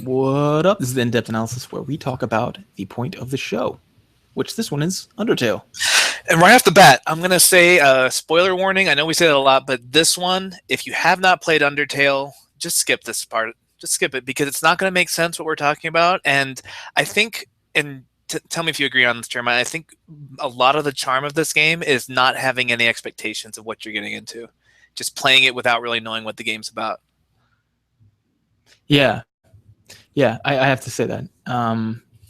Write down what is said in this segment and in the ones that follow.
What up? This is the in-depth analysis where we talk about the point of the show, which this one is Undertale. And right off the bat, I'm going to say spoiler warning. I know we say that a lot, but this one, if you have not played Undertale, just skip this part. Just skip it because it's not going to make sense what we're talking about. And I think, and tell me if you agree on this, Jeremiah, I think a lot of the charm of this game is not having any expectations of what you're getting into. Just playing it without really knowing what the game's about. Yeah, I have to say that.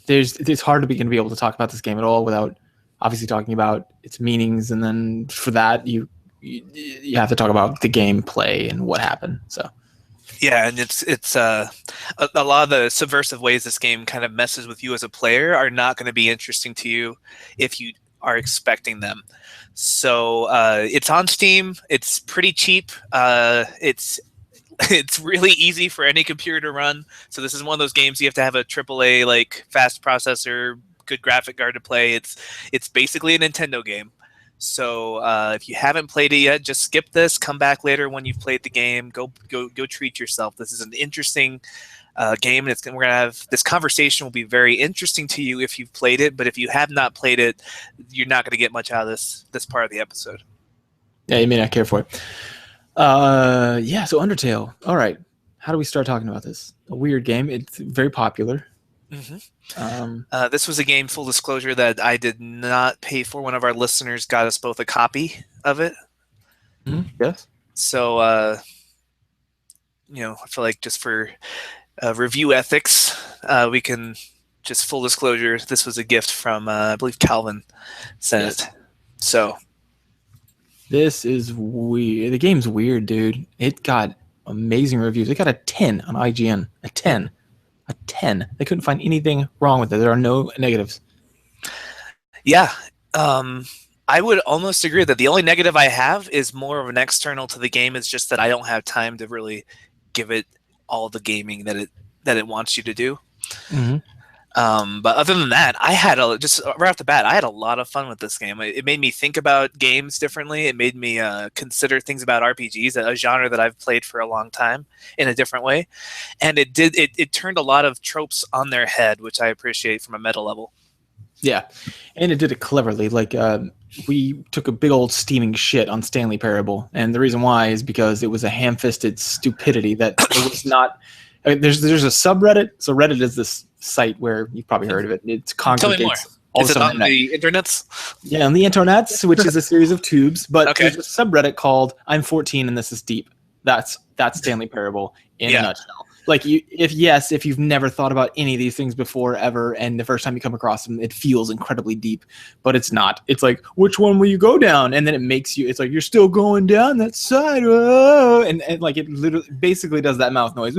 It's hard to be able to talk about this game at all without obviously talking about its meanings, and then for that you have to talk about the gameplay and what happened. So yeah, and it's a lot of the subversive ways this game kind of messes with you as a player are not going to be interesting to you if you are expecting them. So it's on Steam. It's pretty cheap. It's really easy for any computer to run. So this is one of those games you have to have a AAA like fast processor, good graphic card to play. It's basically a Nintendo game. So if you haven't played it yet, just skip this. Come back later when you've played the game. Go treat yourself. This is an interesting game, and we're gonna have this conversation. Will be very interesting to you if you've played it. But if you have not played it, you're not going to get much out of this part of the episode. yeah, you may not care for it. So Undertale. All right, how do we start talking about this? A weird game. It's very popular. Mm-hmm. This was a game, full disclosure, that I did not pay for. One of our listeners got us both a copy of it. Yes. So, I feel like just for review ethics, we can just full disclosure. This was a gift from, I believe, Calvin sent it. So. This is weird. The game's weird, dude. It got amazing reviews. It got a 10 on IGN. A 10. A 10. They couldn't find anything wrong with it. There are no negatives. Yeah. I would almost agree that the only negative I have is more of an external to the game. Is just that I don't have time to really give it all the gaming that it wants you to do. Mm-hmm. But other than that, I had just right off the bat, I had a lot of fun with this game. It made me think about games differently. It made me consider things about RPGs, a genre that I've played for a long time, in a different way. And it turned a lot of tropes on their head, which I appreciate from a meta level. Yeah, and it did it cleverly. Like we took a big old steaming shit on Stanley Parable, and the reason why is because it was a ham-fisted stupidity that it was not. I mean, there's a subreddit. So Reddit is this site where you've probably heard of it. It congregates all is it on the internets? Yeah, on the internets, which is a series of tubes. But there's a subreddit called "I'm 14 and this is deep." That's Stanley Parable in a nutshell. Like if you've never thought about any of these things before ever, and the first time you come across them, it feels incredibly deep, but it's not. It's like, which one will you go down? And then it makes you. It's like you're still going down that side, and like it literally basically does that mouth noise.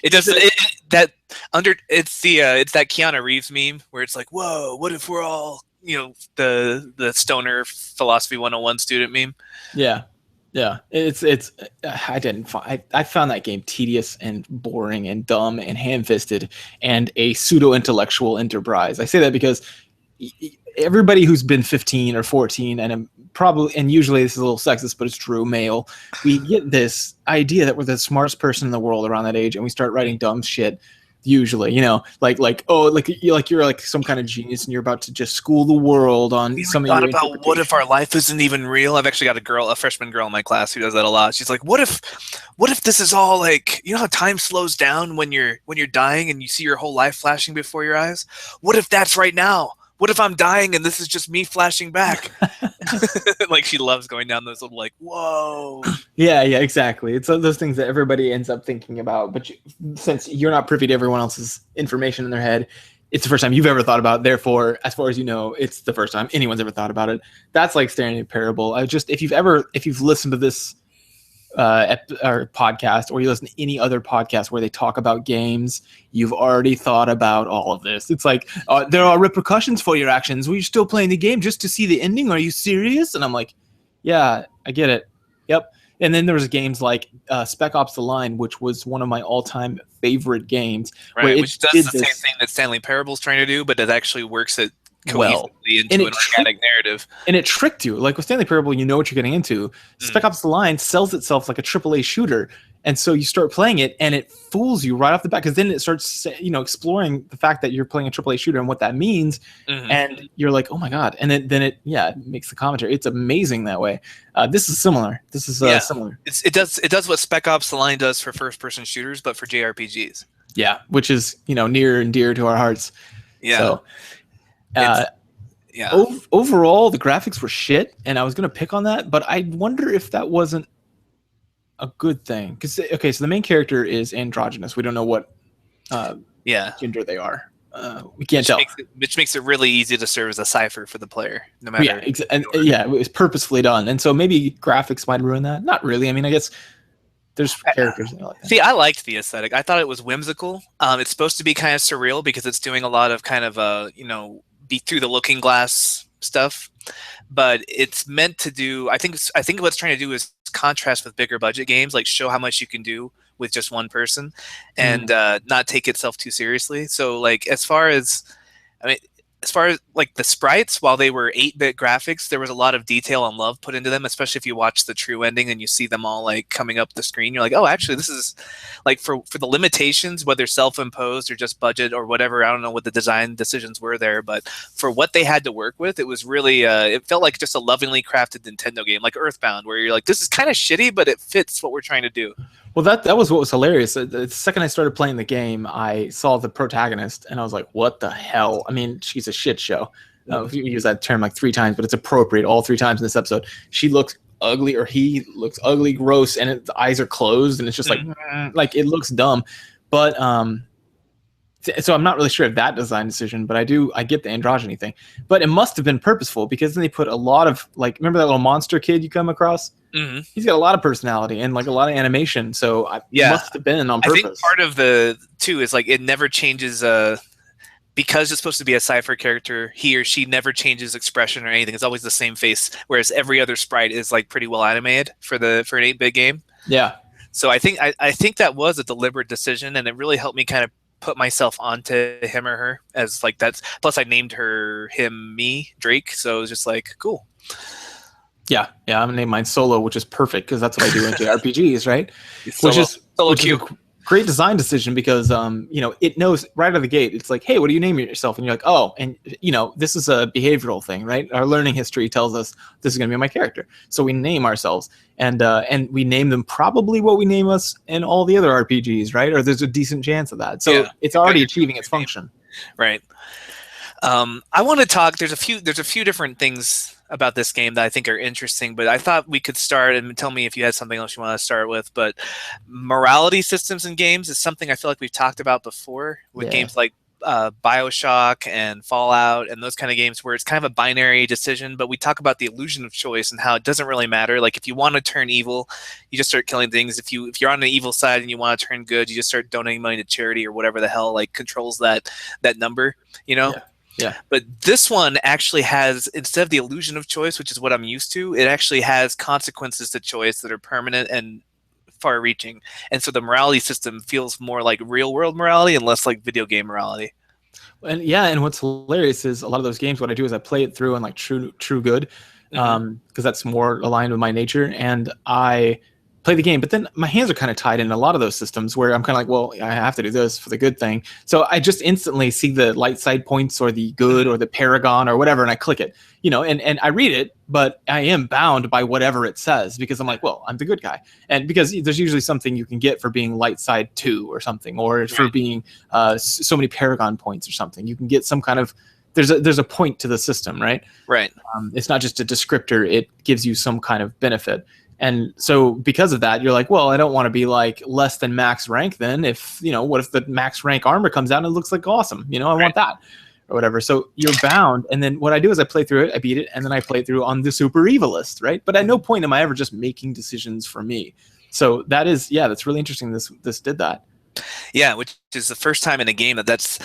It does it's that Keanu Reeves meme where it's like, whoa, what if we're all the stoner philosophy 101 student meme? Yeah, I found that game tedious and boring and dumb and ham-fisted and a pseudo-intellectual enterprise. I say that because everybody who's been 15 or 14 and usually this is a little sexist, but it's true, male, we get this idea that we're the smartest person in the world around that age, and we start writing dumb shit. Usually, like you're like some kind of genius and you're about to just school the world on something. Thought about what if our life isn't even real? I've actually got a freshman girl in my class who does that a lot. She's like, what if this is all like, how time slows down when you're dying and you see your whole life flashing before your eyes? What if that's right now? What if I'm dying and this is just me flashing back? Like she loves going down those little like, whoa. Yeah, exactly. It's those things that everybody ends up thinking about. But since you're not privy to everyone else's information in their head, it's the first time you've ever thought about it. Therefore, as far as you know, it's the first time anyone's ever thought about it. That's like Stanley Parable. If you've listened to this or podcast, or you listen to any other podcast where they talk about games, you've already thought about all of this. It's like there are repercussions for your actions. Were you still playing the game just to see the ending? Are you serious? And I'm like, yeah, I get it. Yep. And then there was games like Spec Ops: The Line, which was one of my all-time favorite games. Right, which does the same thing that Stanley Parable's trying to do, but it actually works it cohesively into an organic narrative. And it tricked you. Like with Stanley Parable, you know what you're getting into. Spec Ops: The Line sells itself like a AAA shooter, And so you start playing it, and it fools you right off the bat, because then it starts, exploring the fact that you're playing a AAA shooter and what that means, and you're like, oh my god! And then it makes the commentary. It's amazing that way. This is similar. This is similar. It does what Spec Ops: The Line does for first-person shooters, but for JRPGs. Yeah, which is near and dear to our hearts. Yeah. So, overall, the graphics were shit, and I was gonna pick on that, but I wonder if that wasn't a good thing, because so the main character is androgynous. We don't know what gender they are. We can't tell, which makes it really easy to serve as a cipher for the player, no matter. It was purposefully done, and so maybe graphics might ruin that. Not really. I mean, I guess there's characters like that. See, I liked the aesthetic. I thought it was whimsical. It's supposed to be kind of surreal because it's doing a lot of kind of be through the looking glass stuff, but it's meant to do. I think what it's trying to do is contrast with bigger budget games, like show how much you can do with just one person, and not take itself too seriously. So like as far as like the sprites, while they were 8-bit graphics, there was a lot of detail and love put into them, especially if you watch the true ending and you see them all like coming up the screen. You're like, oh, actually this is like for the limitations, whether self-imposed or just budget or whatever. I don't know what the design decisions were there, but for what they had to work with, it was really it felt like just a lovingly crafted Nintendo game, like Earthbound, where you're like, this is kind of shitty, but it fits what we're trying to do. Well, that was what was hilarious. The second I started playing the game, I saw the protagonist, and I was like, what the hell? I mean, she's a shit show. You use that term like 3 times, but it's appropriate all 3 times in this episode. She looks ugly, or he looks ugly, gross, and the eyes are closed, and it's just like it looks dumb. But so I'm not really sure of that design decision, but I get the androgyny thing. But it must have been purposeful, because then they put a lot of, like, remember that little monster kid you come across? He's got a lot of personality and like a lot of animation, so it must have been on purpose. I think part of the too is like it never changes because it's supposed to be a cipher character. He or she never changes expression or anything. It's always the same face, whereas every other sprite is like pretty well animated for an 8-bit game. Yeah. So I think that was a deliberate decision, and it really helped me kind of put myself onto him or her as like that's. Plus, I named her me Drake, so it was just like cool. Yeah, I'm gonna name mine Solo, which is perfect because that's what I do in JRPGs, right? Which is a great design decision, because it knows right out of the gate. It's like, hey, what do you name yourself? And you're like, oh, and this is a behavioral thing, right? Our learning history tells us this is gonna be my character, so we name ourselves, and we name them probably what we name us in all the other RPGs, right? Or there's a decent chance of that. So it's already achieving its function, right? I want to talk. There's a few different things about this game that I think are interesting, but I thought we could start, and tell me if you had something else you want to start with. But morality systems in games is something I feel like we've talked about before with games like BioShock and Fallout and those kind of games where it's kind of a binary decision, but we talk about the illusion of choice and how it doesn't really matter. Like if you want to turn evil, you just start killing things. If you're on the evil side and you want to turn good, you just start donating money to charity or whatever the hell like controls that number, Yeah. But this one actually has, instead of the illusion of choice, which is what I'm used to, it actually has consequences to choice that are permanent and far-reaching. And so the morality system feels more like real-world morality and less like video game morality. And what's hilarious is a lot of those games, what I do is I play it through on like true good, because that's more aligned with my nature, and I play the game, but then my hands are kind of tied in a lot of those systems where I'm kind of like, well, I have to do this for the good thing. So I just instantly see the light side points or the good or the paragon or whatever, and I click it, and I read it, but I am bound by whatever it says, because I'm like, well, I'm the good guy. And because there's usually something you can get for being light side 2 or something, or for being so many paragon points or something. You can get some kind of, there's a point to the system, right? Right. It's not just a descriptor. It gives you some kind of benefit. And so because of that, you're like, well, I don't want to be like less than max rank then. If, what if the max rank armor comes out and it looks like awesome? I want that or whatever. So you're bound. And then what I do is I play through it, I beat it, and then I play through on the super evil list, right? But at no point am I ever just making decisions for me. So that is, that's really interesting. This did that. Yeah, which is the first time in a game that's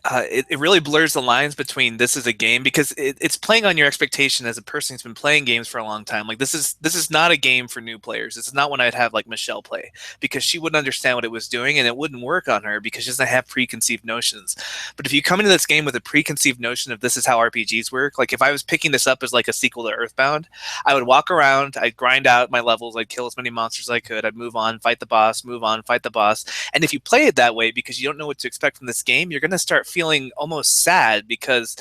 it really blurs the lines between this is a game, because it's playing on your expectation as a person who's been playing games for a long time. Like this is not a game for new players. This is not when I'd have like Michelle play, because she wouldn't understand what it was doing and it wouldn't work on her because she doesn't have preconceived notions. But if you come into this game with a preconceived notion of this is how RPGs work, like if I was picking this up as like a sequel to Earthbound, I would walk around, I'd grind out my levels, I'd kill as many monsters as I could, I'd move on, fight the boss, move on, fight the boss. And if you play it that way because you don't know what to expect from this game, you're going to start feeling almost sad because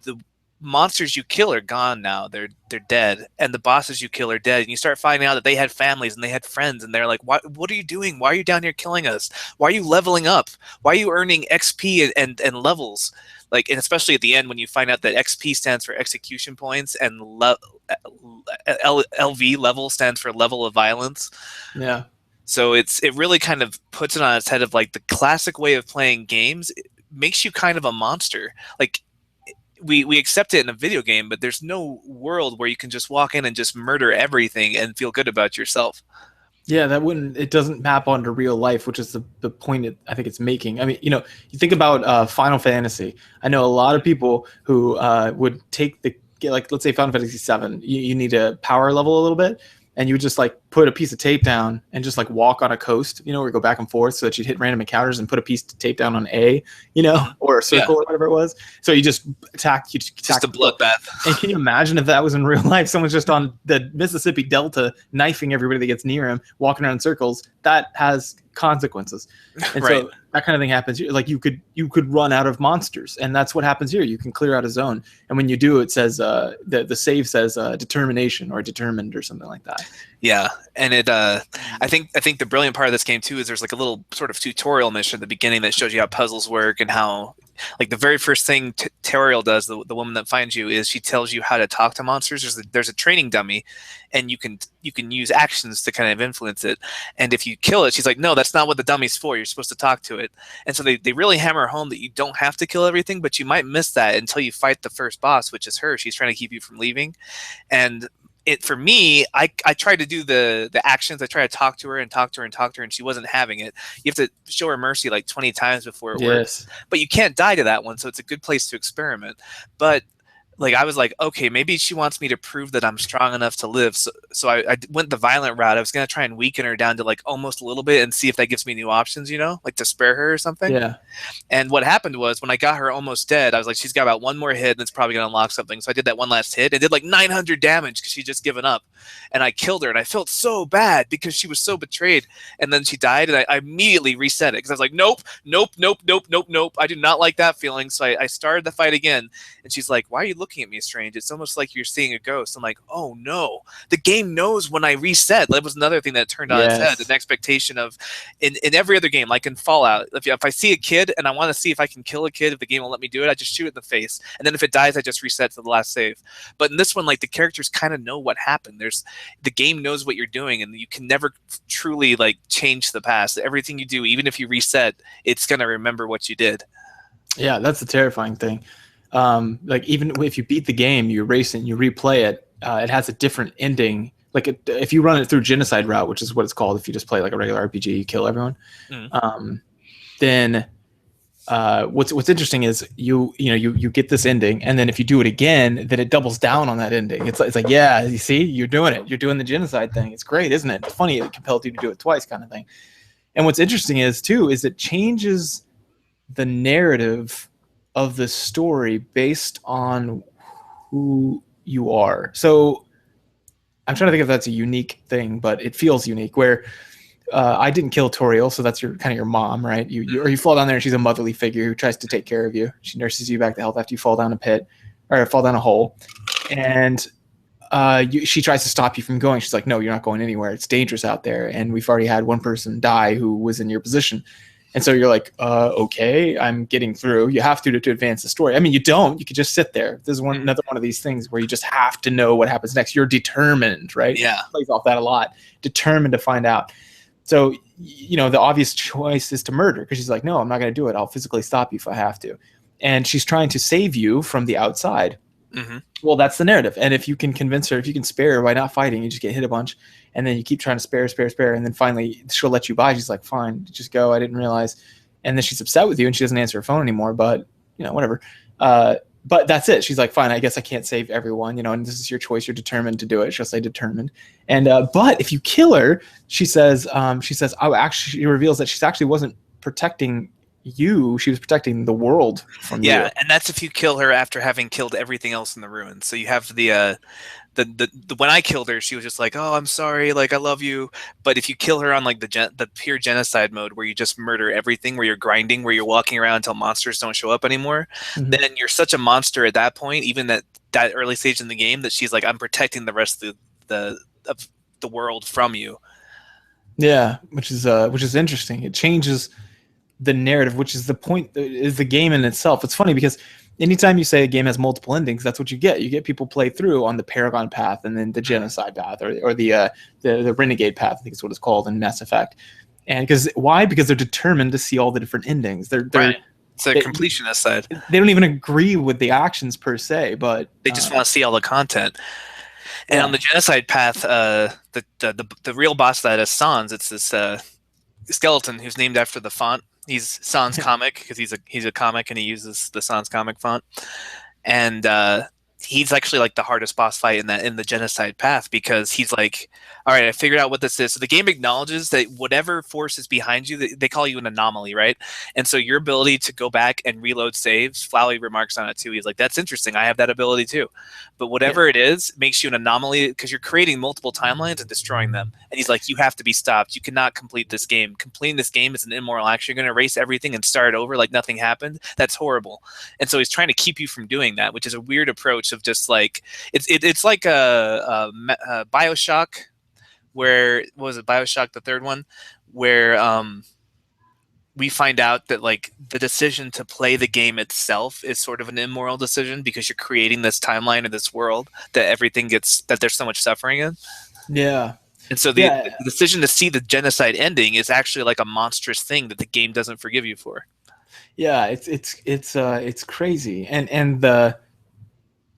the monsters you kill are gone now. They're dead, and the bosses you kill are dead. And you start finding out that they had families and they had friends, and they're like, what are you doing? Why are you down here killing us? Why are you leveling up? Why are you earning XP and levels? Like, and especially at the end when you find out that XP stands for execution points and LV, level, stands for level of violence. Yeah. So it really kind of puts it on its head of like the classic way of playing games. It makes you kind of a monster. Like we accept it in a video game, but there's no world where you can just walk in and just murder everything and feel good about yourself. Yeah, it doesn't map onto real life, which is the point I think it's making. I mean, you think about Final Fantasy. I know a lot of people who would take like, let's say Final Fantasy 7, you need to power level a little bit, and you would just like put a piece of tape down and just like walk on a coast, or go back and forth so that you'd hit random encounters and put a piece of tape down on A, or a circle or whatever it was. So you just attack. Just a bloodbath. And can you imagine if that was in real life? Someone's just on the Mississippi Delta knifing everybody that gets near him, walking around in circles. That has consequences. And right. So that kind of thing happens. Like you could run out of monsters, and that's what happens here. You can clear out a zone, and when you do, it says the save says determination or determined or something like that. Yeah, and I think the brilliant part of this game too is there's like a little sort of tutorial mission at the beginning that shows you how puzzles work and how, like, the very first thing Teriel does, the woman that finds you, is she tells you how to talk to monsters. There's a training dummy, and you can use actions to kind of influence it. And if you kill it, she's like, no, that's not what the dummy's for. You're supposed to talk to it. And so they really hammer home that you don't have to kill everything, but you might miss that until you fight the first boss, which is her. She's trying to keep you from leaving. And for me, I tried to do the actions. I tried to talk to her, and she wasn't having it. You have to show her mercy like 20 times before it works. But you can't die to that one, so it's a good place to experiment. But like, I was like, okay, maybe she wants me to prove that I'm strong enough to live. So I went the violent route. I was going to try and weaken her down to like almost a little bit and see if that gives me new options, like to spare her or something. Yeah. And what happened was when I got her almost dead, I was like, she's got about one more hit and it's probably going to unlock something. So I did that one last hit and did like 900 damage because she'd just given up. And I killed her, and I felt so bad because she was so betrayed. And then she died, and I immediately reset it because I was like, nope. I do not like that feeling. So I started the fight again, and she's like, why are you looking at me strange? It's almost like you're seeing a ghost. I'm like, oh no, the game knows when I reset. That was another thing that turned on its head. An expectation of, in every other game, like in Fallout, if I see a kid and I want to see if I can kill a kid, if the game will let me do it, I just shoot it in the face. And then if it dies, I just reset to the last save. But in this one, like, the characters kind of know what happened. The game knows what you're doing, and you can never truly like change the past. Everything you do, even if you reset, it's going to remember what you did. Yeah, that's the terrifying thing. Like, even if you beat the game, you erase it and you replay it, it has a different ending. Like, if you run it through genocide route, which is what it's called, if you just play like a regular RPG, you kill everyone. Then what's interesting is you get this ending, and then if you do it again, then it doubles down on that ending. It's like, yeah, you see, you're doing it. You're doing the genocide thing. It's great, isn't it? It's funny. It compels you to do it twice, kind of thing. And what's interesting is it changes the narrative of the story based on who you are. So I'm trying to think if that's a unique thing, but it feels unique where I didn't kill Toriel, so that's kind of your mom, right? You fall down there and she's a motherly figure who tries to take care of you. She nurses you back to health after you fall down a pit or fall down a hole. And she tries to stop you from going. She's like, no, you're not going anywhere. It's dangerous out there. And we've already had one person die who was in your position. And so you're like, okay, I'm getting through. You have to advance the story. I mean, you don't. You could just sit there. This is another one of these things where you just have to know what happens next. You're determined, right? Yeah. It plays off that a lot. Determined to find out. So, the obvious choice is to murder because she's like, no, I'm not going to do it. I'll physically stop you if I have to. And she's trying to save you from the outside. Mm-hmm. Well, that's the narrative. And if you can convince her, if you can spare her by not fighting, you just get hit a bunch. And then you keep trying to spare. And then finally she'll let you by. She's like, fine, just go. I didn't realize. and then she's upset with you and she doesn't answer her phone anymore. But whatever. Uh, but that's it. She's like, fine, I guess I can't save everyone, and this is your choice. You're determined to do it. She'll say determined. And but if you kill her, she says, oh, actually, she reveals that she actually wasn't protecting you. She was protecting the world from you. Yeah, and that's if you kill her after having killed everything else in the ruins. So you have the when I killed her, she was just like, "Oh, I'm sorry, like I love you." But if you kill her on like the pure genocide mode, where you just murder everything, where you're grinding, where you're walking around until monsters don't show up anymore, then you're such a monster at that point, even at that early stage in the game, that she's like, "I'm protecting the rest of the world from you." Yeah, which is interesting. It changes the narrative, which is the point, is the game in itself. It's funny because anytime you say a game has multiple endings, that's what you get. You get people play through on the Paragon path and then the genocide path, or the renegade path, I think is what it's called in Mass Effect. And because they're determined to see all the different endings. They're Right. It's a completionist side. They don't even agree with the actions per se, but They just want to see all the content. And on the genocide path, the real boss that is Sans. It's this skeleton who's named after the font. He's Sans comic because he's a comic and he uses the Sans comic font. And he's actually like the hardest boss fight in the genocide path, because he's like, all right, I figured out what this is. So the game acknowledges that whatever force is behind you, they call you an anomaly, right? And so your ability to go back and reload saves, Flowey remarks on it too. He's like, that's interesting. I have that ability too. But whatever it is makes you an anomaly because you're creating multiple timelines and destroying them. And he's like, you have to be stopped. You cannot complete this game. Completing this game is an immoral action. You're going to erase everything and start over like nothing happened. That's horrible. And so he's trying to keep you from doing that, which is a weird approach of just like, it's like a Bioshock, where, what was it, Bioshock, the third one, where we find out that like the decision to play the game itself is sort of an immoral decision because you're creating this timeline of this world that there's so much suffering in. Yeah. And so the decision to see the genocide ending is actually like a monstrous thing that the game doesn't forgive you for. Yeah, it's crazy. And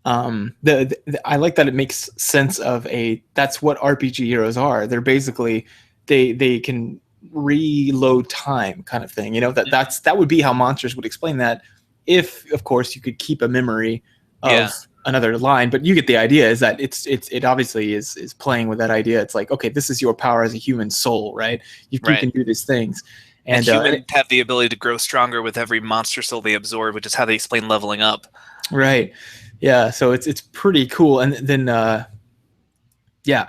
I like that it makes sense of that's what RPG heroes are. They're basically they can reload time kind of thing. That would be how monsters would explain that, if of course you could keep a memory of another line. But you get the idea, is that it obviously is playing with that idea. It's like, okay, this is your power as a human soul, right? You can do these things. And humans have the ability to grow stronger with every monster soul they absorb, which is how they explain leveling up. Right. Yeah, so it's pretty cool. And then I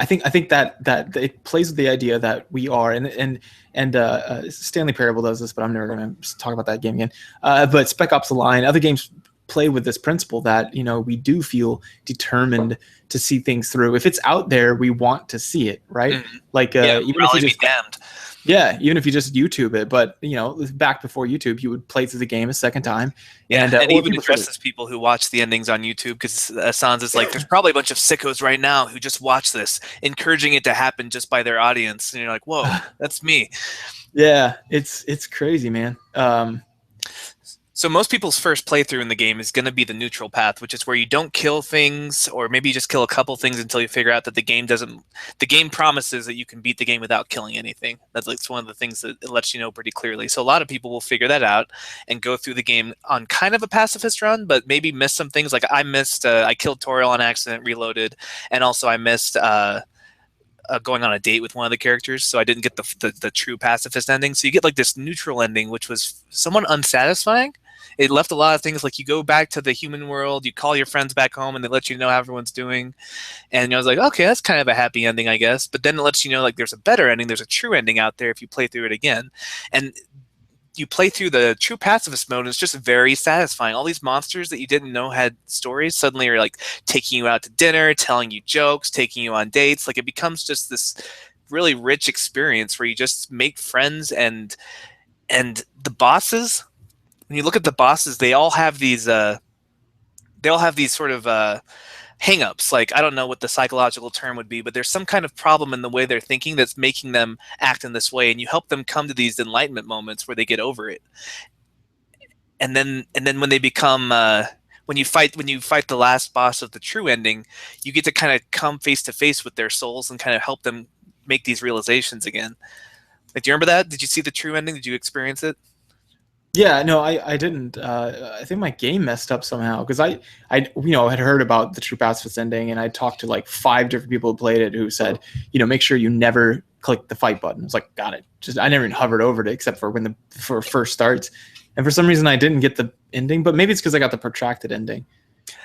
think that it plays with the idea that we are, and Stanley Parable does this, but I'm never going to talk about that game again. But Spec Ops: The Line, other games play with this principle that we do feel determined to see things through. If it's out there, we want to see it, right? Mm-hmm. Like even if you just be damned. Yeah, even if you just YouTube it, but back before YouTube, you would play through the game a second time. Yeah, and even addresses people who watch the endings on YouTube, because Sans is like, there's probably a bunch of sickos right now who just watch this, encouraging it to happen just by their audience, and you're like, whoa, that's me. Yeah, it's crazy, man. So most people's first playthrough in the game is going to be the neutral path, which is where you don't kill things, or maybe you just kill a couple things until you figure out that the game promises that you can beat the game without killing anything. That's like one of the things that it lets you know pretty clearly. So a lot of people will figure that out and go through the game on kind of a pacifist run, but maybe miss some things. Like I killed Toriel on accident, reloaded, and also I missed going on a date with one of the characters, so I didn't get the true pacifist ending. So you get like this neutral ending, which was somewhat unsatisfying. It left a lot of things, like you go back to the human world, you call your friends back home, and they let you know how everyone's doing. And I was like, okay, that's kind of a happy ending, I guess. But then it lets you know, like, there's a better ending, there's a true ending out there if you play through it again. And you play through the true pacifist mode, and it's just very satisfying. All these monsters that you didn't know had stories suddenly are like taking you out to dinner, telling you jokes, taking you on dates. Like, it becomes just this really rich experience where you just make friends, and the bosses, when you look at the bosses, they all have these sort of hang-ups. Like, I don't know what the psychological term would be, but there's some kind of problem in the way they're thinking that's making them act in this way, and you help them come to these enlightenment moments where they get over it. And then when they become when you fight the last boss of the true ending, you get to kind of come face to face with their souls and kind of help them make these realizations again. Like, do you remember that? Did you see the true ending? Did you experience it? Yeah, no, I didn't. I think my game messed up somehow because had heard about the True Pacifist ending, and I talked to like 5 different people who played it who said, make sure you never click the fight button. I was like, got it. Just I never even hovered over it except for when the for first starts, and for some reason I didn't get the ending, but maybe it's because I got the protracted ending.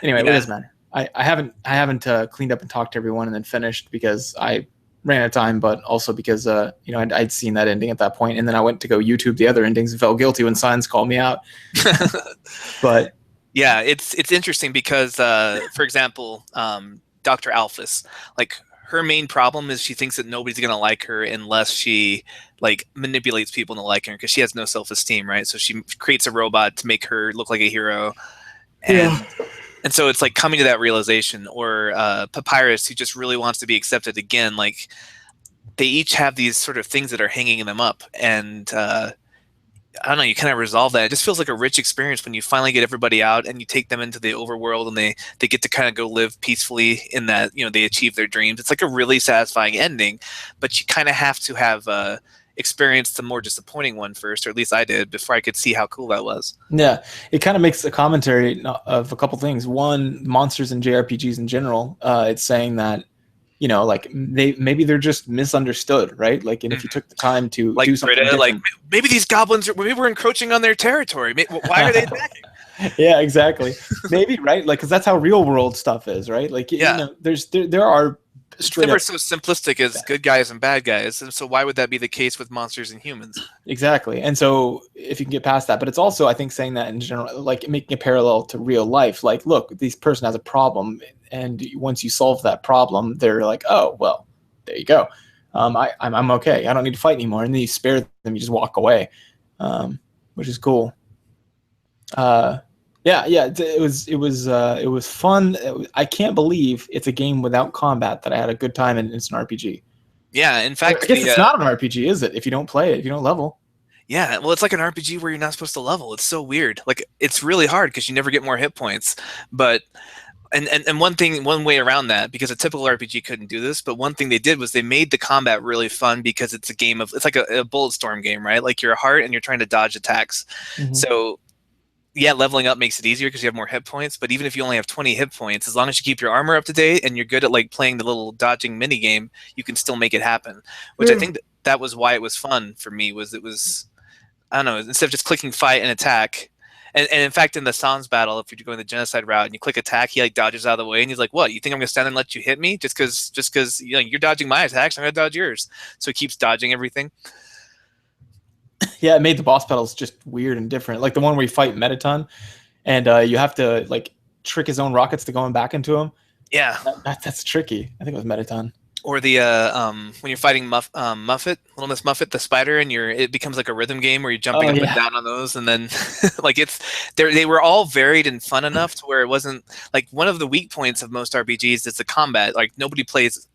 Anyway, it Yeah. doesn't matter. I haven't cleaned up and talked to everyone and then finished because I ran out of time, but also because I'd seen that ending at that point, and then I went to go YouTube the other endings and felt guilty when Signs called me out. But Yeah, it's interesting because, for example, Dr. Alphys, like her main problem is she thinks that nobody's gonna like her unless she like manipulates people into liking her because she has no self-esteem, right? So she creates a robot to make her look like a hero, yeah, and so it's like coming to that realization. Or Papyrus, who just really wants to be accepted again. Like they each have these sort of things that are hanging them up, and I don't know, you kind of resolve that. It just feels like a rich experience when you finally get everybody out and you take them into the overworld and they get to kind of go live peacefully in that, they achieve their dreams. It's like a really satisfying ending, but you kind of have to have experienced the more disappointing one first, or at least I did, before I could see how cool that was. yeah, it kind of makes a commentary of a couple things. One, monsters and JRPGs in general. It's saying that like they're just misunderstood, right? Like, and if you took the time to Like do something Britta, like different, maybe these goblins maybe we're encroaching on their territory. Why are they attacking? yeah, exactly. Maybe, right? Like, because that's how real world stuff is, right? Like, Yeah. there are It's straight never up so simplistic as good guys and bad guys, and so why would that be the case with monsters and humans? exactly. And so if you can get past that, but it's also, I think, saying that in general, like making a parallel to real life. Like, look, this person has a problem, and once you solve that problem, they're like, oh, well, there you go. I'm okay. I don't need to fight anymore. And then you spare them, you just walk away, which is cool. Uh, yeah, it was fun. I can't believe it's a game without combat that I had a good time in. It's an RPG. Yeah, in I fact, guess it's not an RPG, is it? If you don't play it, if you don't level. yeah, well, it's like an RPG where you're not supposed to level. It's so weird. Like it's really hard because you never get more hit points. But and one way around that, because a typical RPG couldn't do this, but one thing they did was they made the combat really fun because it's like a bullet storm game, right? Like you're a heart and you're trying to dodge attacks. Mm-hmm. So yeah, leveling up makes it easier because you have more hit points. But even if you only have 20 hit points, as long as you keep your armor up to date and you're good at like playing the little dodging mini game, you can still make it happen. Which I Yeah. think that was why it was fun for me. Was it was I don't know, instead of just clicking fight and attack. And in fact, in the Sans battle, if you're going the genocide route and you click attack, he like dodges out of the way and he's like, "What? You think I'm gonna stand there and let you hit me just because you're dodging my attacks? I'm gonna dodge yours." So he keeps dodging everything. Yeah, it made the boss battles just weird and different. Like the one where you fight Metaton, and you have to like trick his own rockets to going back into him. Yeah. That's tricky. I think it was Metaton. Or the when you're fighting Muffet, Little Miss Muffet, the spider, and it becomes like a rhythm game where you're jumping Oh up and yeah. down on those, and then like they were all varied and fun enough to where it wasn't like one of the weak points of most RPGs is the combat. Like nobody plays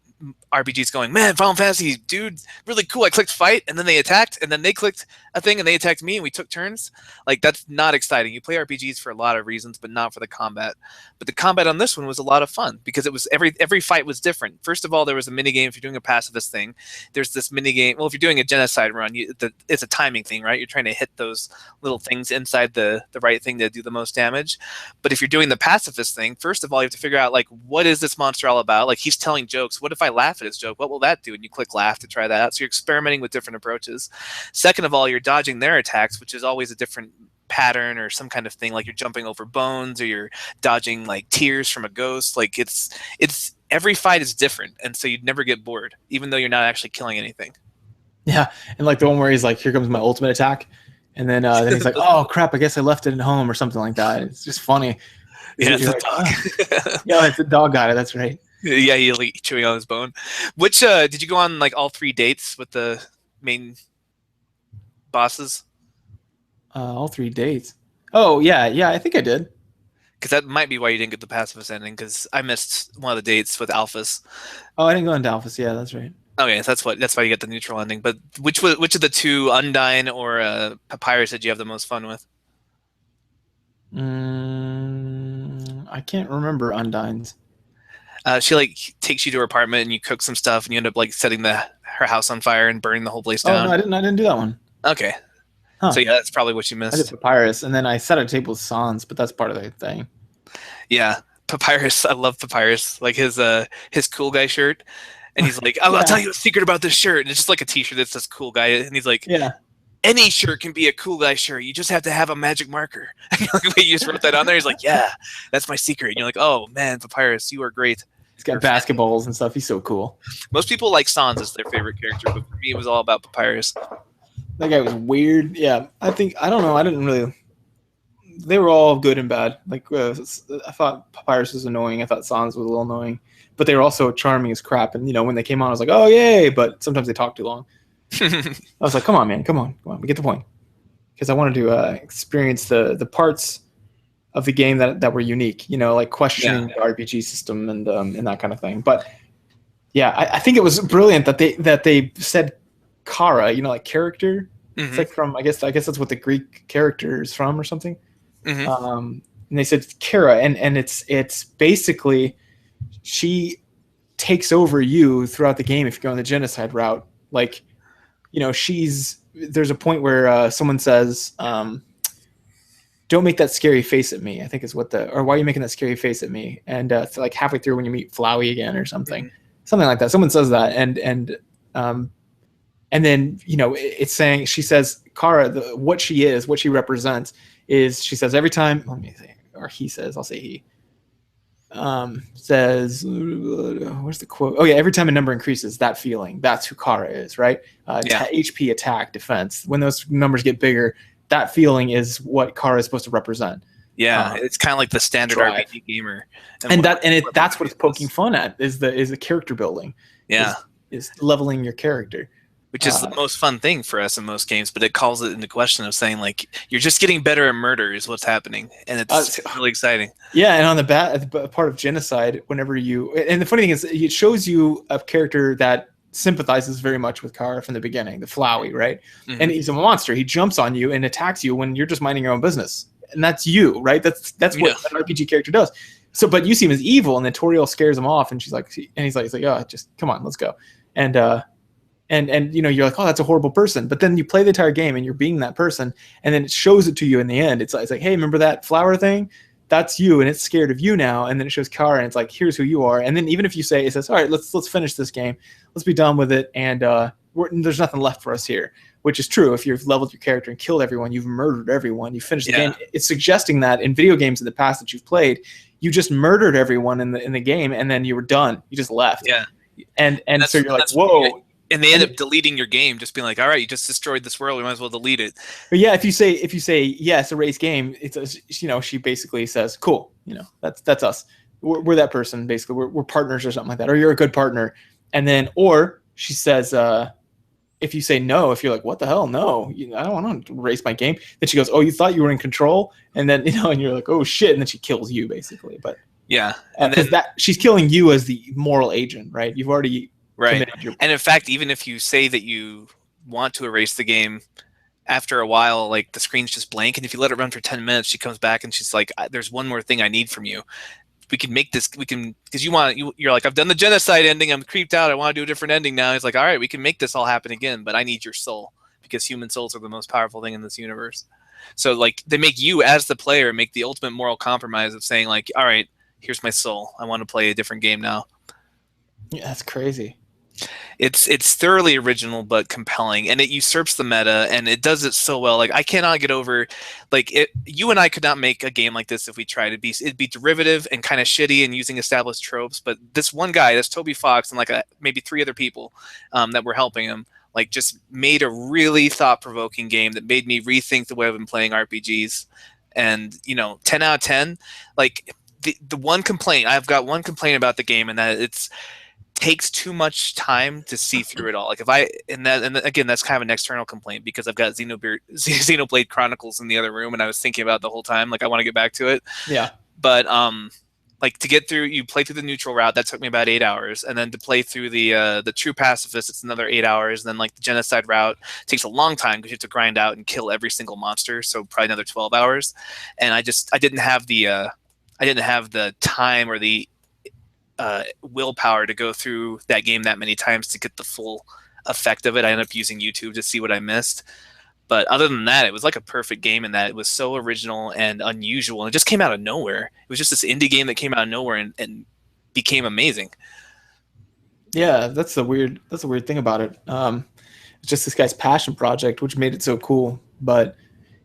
RPGs going, man, Final Fantasy, dude, really cool. I clicked fight, and then they attacked, and then they clicked a thing, and they attacked me, and we took turns. Like that's not exciting. You play RPGs for a lot of reasons, but not for the combat. But the combat on this one was a lot of fun because it was every fight was different. First of all, there was a mini game if you're doing a pacifist thing. There's this mini game. Well, if you're doing a genocide run, it's a timing thing, right? You're trying to hit those little things inside the right thing to do the most damage. But if you're doing the pacifist thing, first of all, you have to figure out like what is this monster all about? Like he's telling jokes. What if I laugh at his joke? What will that do? And you click laugh to try that out. So you're experimenting with different approaches. Second of all, you're dodging their attacks, which is always a different pattern or some kind of thing, like you're jumping over bones or you're dodging like tears from a ghost. Like it's every fight is different, and so you'd never get bored, even though you're not actually killing anything. Yeah, and like the one where he's like, "Here comes my ultimate attack," and then he's like, "Oh crap! I guess I left it at home" or something like that. It's just funny. Yeah, it's You're a like, dog. oh. Yeah, it's a dog guy. That's right. Yeah, he's like chewing on his bone. Which did you go on like all 3 dates with the main bosses? All 3 dates. Oh yeah. I think I did. Because that might be why you didn't get the pacifist ending. Because I missed one of the dates with Alphys. Oh, I didn't go into Alphys. Yeah, that's right. Okay, so that's why you get the neutral ending. But which of the two, Undyne or Papyrus, did you have the most fun with? I can't remember Undyne's. She like takes you to her apartment and you cook some stuff and you end up like setting her house on fire and burning the whole place Oh down. no, I didn't. I didn't do that one. Okay, Huh. So yeah, that's probably what you I did missed. Papyrus, and then I set a table with Sans, but that's part of the thing. Yeah, Papyrus. I love Papyrus. Like his cool guy shirt, and he's like, I'll tell Yeah, you a secret about this shirt. And it's just like a T-shirt that says "cool guy," and he's like, yeah. any shirt can be a cool guy shirt. You just have to have a magic marker. Like, wait, you just wrote that on there. He's like, yeah, that's my secret. And you're like, oh man, Papyrus, you are great. He's got You're a fan. basketballs and stuff. He's so cool. Most people like Sans as their favorite character, but for me, it was all about Papyrus. That guy was weird. Yeah, I don't know. I didn't really. They were all good and bad. Like I thought Papyrus was annoying. I thought Sans was a little annoying, but they were also charming as crap. And when they came on, I was like, oh yay! But sometimes they talk too long. I was like, come on, man, come on, we get the point. Because I wanted to experience the parts of the game that were unique. Like questioning the RPG system and that kind of thing. But yeah, I think it was brilliant that they said Kara. Like character. It's like from I guess that's what the Greek character is from or something. And they said Kara, and it's basically she takes over you throughout the game if you go on the genocide route. Like, there's a point where someone says, "Don't make that scary face at me." I think is or why are you making that scary face at me? And like halfway through when you meet Flowey again or something, something like that. Someone says that, and then it's saying she says Kara, what she is, what she represents is she says every time. Let me say, or he says, I'll say he says, where's the quote? Oh yeah, every time a number increases, that feeling, that's who Kara is, right? HP, attack, defense. When those numbers get bigger, that feeling is what Kara is supposed to represent. Yeah, it's kind of like the standard drive. RPG gamer, that's what it's poking fun at is the character building. Yeah, is leveling your character. Which is the most fun thing for us in most games, but it calls it into question of saying like you're just getting better at murder is what's happening, and it's really exciting. Yeah, and on the part of genocide, whenever and the funny thing is, it shows you a character that sympathizes very much with Kara from the beginning, the Flowey, right? And he's a monster. He jumps on you and attacks you when you're just minding your own business, and that's you, right? That's what an RPG character does. So, but you see him as evil, and then Toriel scares him off, and he's like, oh, just come on, let's go, and you're like, oh, that's a horrible person. But then you play the entire game and you're being that person, and then it shows it to you in the end. It's like, hey, remember that flower thing? That's you, and it's scared of you now. And then it shows Kara, and it's like, here's who you are. And then even if you say, it says, all right, let's finish this game, let's be done with it, and there's nothing left for us here, which is true. If you've leveled your character and killed everyone, you've murdered everyone, you finished the game. It's suggesting that in video games in the past that you've played, you just murdered everyone in the game, and then you were done. You just left. Yeah. And so you're like, whoa. And they end up deleting your game, just being like, "All right, you just destroyed this world. We might as well delete it." But yeah, if you say yes, a race game, it's she basically says, "Cool, that's us. We're that person. Basically, we're partners or something like that. Or you're a good partner." And then, or she says, if you say no, if you're like, "What the hell? No, I don't want to race my game." Then she goes, "Oh, you thought you were in control?" And then and you're like, "Oh shit!" And then she kills you basically. But yeah, because she's killing you as the moral agent, right? You've already. Right. And in fact, even if you say that you want to erase the game, after a while, like the screen's just blank. And if you let it run for 10 minutes, she comes back and she's like, there's one more thing I need from you. We can make this, because you're like, I've done the genocide ending. I'm creeped out. I want to do a different ending now. He's like, all right, we can make this all happen again, but I need your soul, because human souls are the most powerful thing in this universe. So like they make you as the player make the ultimate moral compromise of saying like, all right, here's my soul. I want to play a different game now. Yeah, that's crazy. It's thoroughly original but compelling, and it usurps the meta, and it does it so well. Like I cannot get over, like you and I could not make a game like this if we tried. It'd be derivative and kind of shitty and using established tropes. But this one guy, this Toby Fox, and like maybe 3 other people that were helping him, like just made a really thought-provoking game that made me rethink the way I've been playing RPGs. And 10 out of 10. Like the one complaint I've got about the game, and that it's takes too much time to see through it all. Like and again, that's kind of an external complaint, because I've got Xenoblade Chronicles in the other room, and I was thinking about it the whole time. Like I want to get back to it. Yeah. But like to get through, you play through the neutral route, that took me about 8 hours, and then to play through the true pacifist, it's another 8 hours. And then like the genocide route takes a long time because you have to grind out and kill every single monster, so probably another 12 hours. And I didn't have the time or the willpower to go through that game that many times to get the full effect of it. I ended up using YouTube to see what I missed. But other than that, it was like a perfect game in that it was so original and unusual. And it just came out of nowhere. It was just this indie game that came out of nowhere and became amazing. Yeah, that's the weird thing about it. It's just this guy's passion project, which made it so cool. But